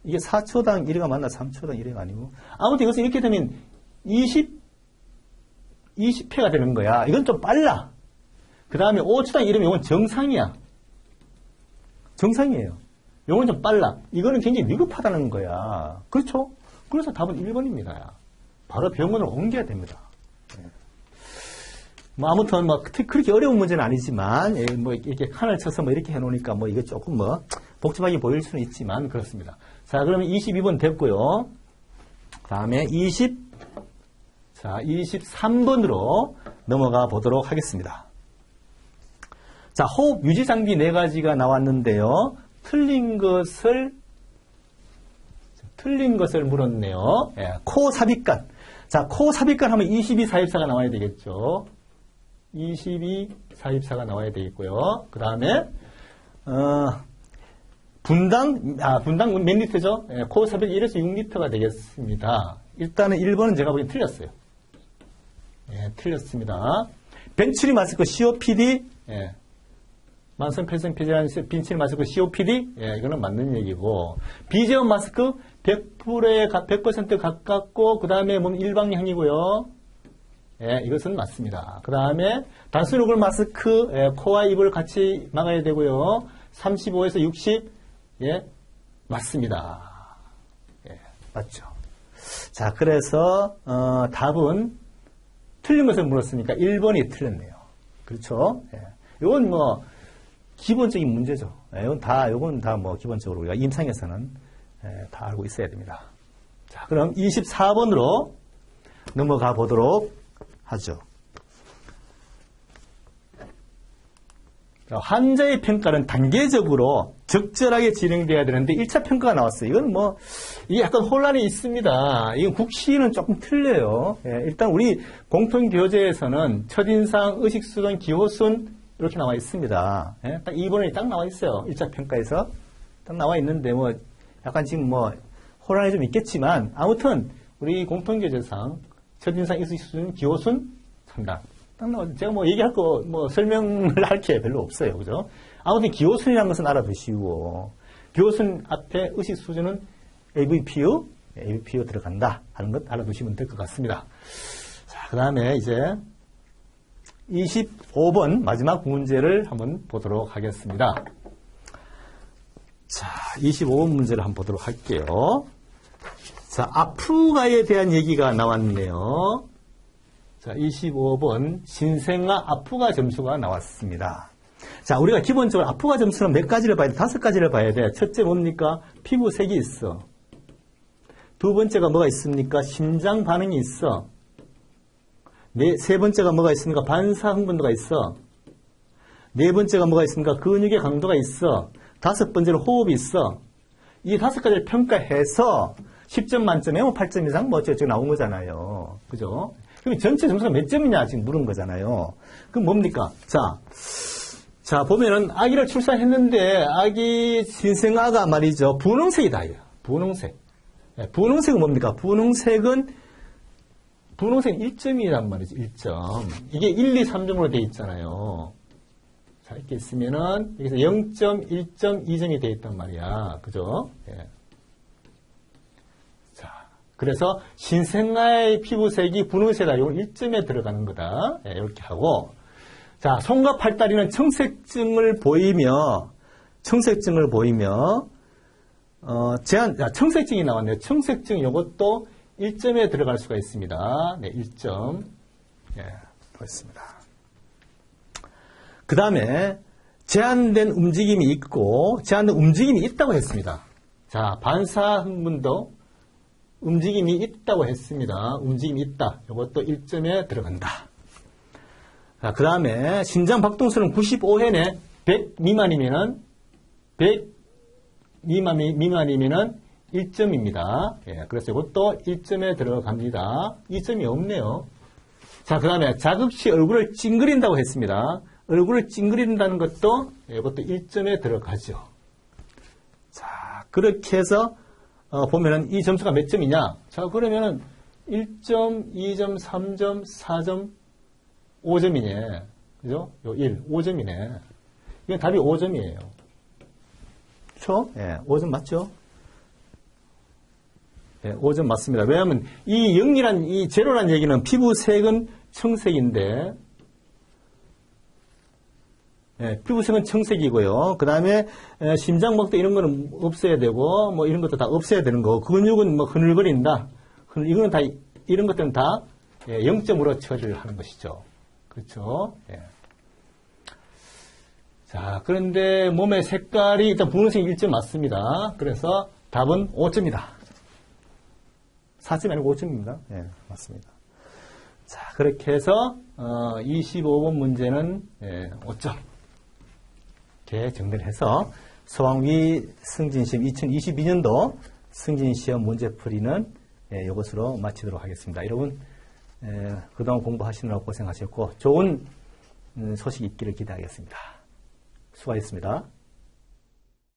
이게 4초당 1회가 맞나? 3초당 1회가 아니고. 아무튼 이것은 이렇게 되면 20회가 되는 거야. 이건 좀 빨라. 그 다음에 5초당 1회면 이건 정상이야. 정상이에요. 이건 좀 빨라. 이거는 굉장히 위급하다는 거야. 그렇죠? 그래서 답은 1번입니다. 바로 병원을 옮겨야 됩니다. 아무튼 그렇게 어려운 문제는 아니지만 이렇게 칸을 쳐서 이렇게 해놓으니까 이게 조금 복잡하게 보일 수는 있지만 그렇습니다. 자, 그러면 22번 됐고요. 다음에 23번으로 넘어가 보도록 하겠습니다. 자, 호흡 유지 장비 4가지가 나왔는데요. 틀린 것을 물었네요. 예, 코 삽입관. 자, 코 삽입관 하면 22사입사가 나와야 되겠죠. 22사입사가 나와야 되겠고요. 그 다음에, 분당 몇 리터죠? 예, 코 삽입 1에서 6리터가 되겠습니다. 일단은 1번은 제가 보기엔 틀렸어요. 예, 틀렸습니다. 벤츄리 마스크 COPD, 예. 만성폐쇄성 폐질환 벤츄리 마스크 COPD, 예, 이거는 맞는 얘기고, 비제원 마스크 100% 가깝고, 그 다음에 일방향이고요. 예, 이것은 맞습니다. 그 다음에 단순 얼굴 마스크, 예, 코와 입을 같이 막아야 되고요. 35에서 60, 예, 맞습니다. 예, 맞죠. 자, 그래서 답은 틀린 것을 물었으니까 1번이 틀렸네요. 그렇죠? 예. 이건 뭐 기본적인 문제죠. 예, 이건 다 뭐 기본적으로 우리가 임상에서는 다 알고 있어야 됩니다. 자, 그럼 24번으로 넘어가 보도록 하죠. 환자의 평가는 단계적으로 적절하게 진행돼야 되는데 1차 평가가 나왔어요. 이건 뭐 이게 약간 혼란이 있습니다. 이건 국시는 조금 틀려요. 예, 일단 우리 공통교재에서는 첫인상, 의식수준, 기호순 이렇게 나와 있습니다. 예, 딱 2번에 딱 나와 있어요. 1차 평가에서 딱 나와 있는데 뭐 약간 지금 뭐 혼란이 좀 있겠지만 아무튼 우리 공통교재상 첫인상, 의식수준, 기호순, 상담 제가 뭐 얘기할 거, 뭐 설명을 할 게 별로 없어요. 그죠? 아무튼 기호순이라는 것은 알아두시고, 기호순 앞에 의식 수준은 AVPU 들어간다 하는 것 알아두시면 될 것 같습니다. 자, 그 다음에 이제 25번 마지막 문제를 한번 보도록 하겠습니다. 자, 25번 문제를 한번 보도록 할게요. 자, 아프가에 대한 얘기가 나왔네요. 자, 25번 신생아 아프가 점수가 나왔습니다. 자, 우리가 기본적으로 아프가 점수는 몇 가지를 봐야 돼? 5가지를 봐야 돼. 첫째 뭡니까? 피부색이 있어. 두 번째가 뭐가 있습니까? 심장 반응이 있어. 세 번째가 뭐가 있습니까? 반사 흥분도가 있어. 네 번째가 뭐가 있습니까? 근육의 강도가 있어. 다섯 번째로 호흡이 있어. 이 5가지를 평가해서 10점 만점에 8점 이상 뭐 어쩌고 나온 거잖아요. 그죠? 그럼 전체 점수가 몇 점이냐 지금 물은 거잖아요. 그럼 뭡니까? 자, 보면은 아기를 출산했는데 아기 신생아가 말이죠. 분홍색이다. 분홍색. 분홍색은 뭡니까? 분홍색은 1점이란 말이죠. 1점. 이게 1, 2, 3점으로 되어 있잖아요. 자, 이렇게 있으면은 여기서 0점, 1점, 2점이 되어 있단 말이야. 그죠? 예. 그래서 신생아의 피부색이 분홍색이다. 이건 1점에 들어가는 거다. 예, 이렇게 하고. 자, 손과 팔다리는 청색증을 보이며, 청색증이 나왔네요. 청색증 이것도 1점에 들어갈 수가 있습니다. 네, 1점. 예, 그렇습니다. 그 다음에 제한된 움직임이 있고, 제한된 움직임이 있다고 했습니다. 자, 반사 흥분도 움직임이 있다고 했습니다. 움직임이 있다. 이것도 1점에 들어간다. 자, 그 다음에 심장 박동수는 95회내 100 미만이면은 1점입니다. 예, 그래서 이것도 1점에 들어갑니다. 2점이 없네요. 자, 그 다음에 자극 시 얼굴을 찡그린다고 했습니다. 얼굴을 찡그린다는 것도 이것도 1점에 들어가죠. 자, 그렇게 해서 보면은 이 점수가 몇 점이냐? 자, 그러면은 1점, 2점, 3점, 4점, 5점이네. 그죠? 5점이네. 이건 답이 5점이에요. 그렇죠? 예, 5점 맞죠? 예, 5점 맞습니다. 왜냐하면 이 0이란, 이 제로란 얘기는 피부색은 청색인데, 예, 피부색은 청색이고요. 그 다음에 심장박도 이런 거는 없어야 되고, 뭐 이런 것도 다 없어야 되는 거고, 근육은 뭐 흐늘거린다. 이거는 다, 이런 것들은 다 0점으로 처리를 하는 것이죠. 그렇죠? 예. 자, 그런데 몸의 색깔이 일단 분홍색이 1점 맞습니다. 그래서 답은 5점이다. 4점 아니고 5점입니다. 예, 맞습니다. 자, 그렇게 해서 25번 문제는 5점. 이렇게 정리를 해서 서왕위 승진시험 2022년도 승진시험 문제풀이는 이것으로 마치도록 하겠습니다. 여러분 그동안 공부하시느라 고생하셨고 좋은 소식 있기를 기대하겠습니다. 수고하셨습니다.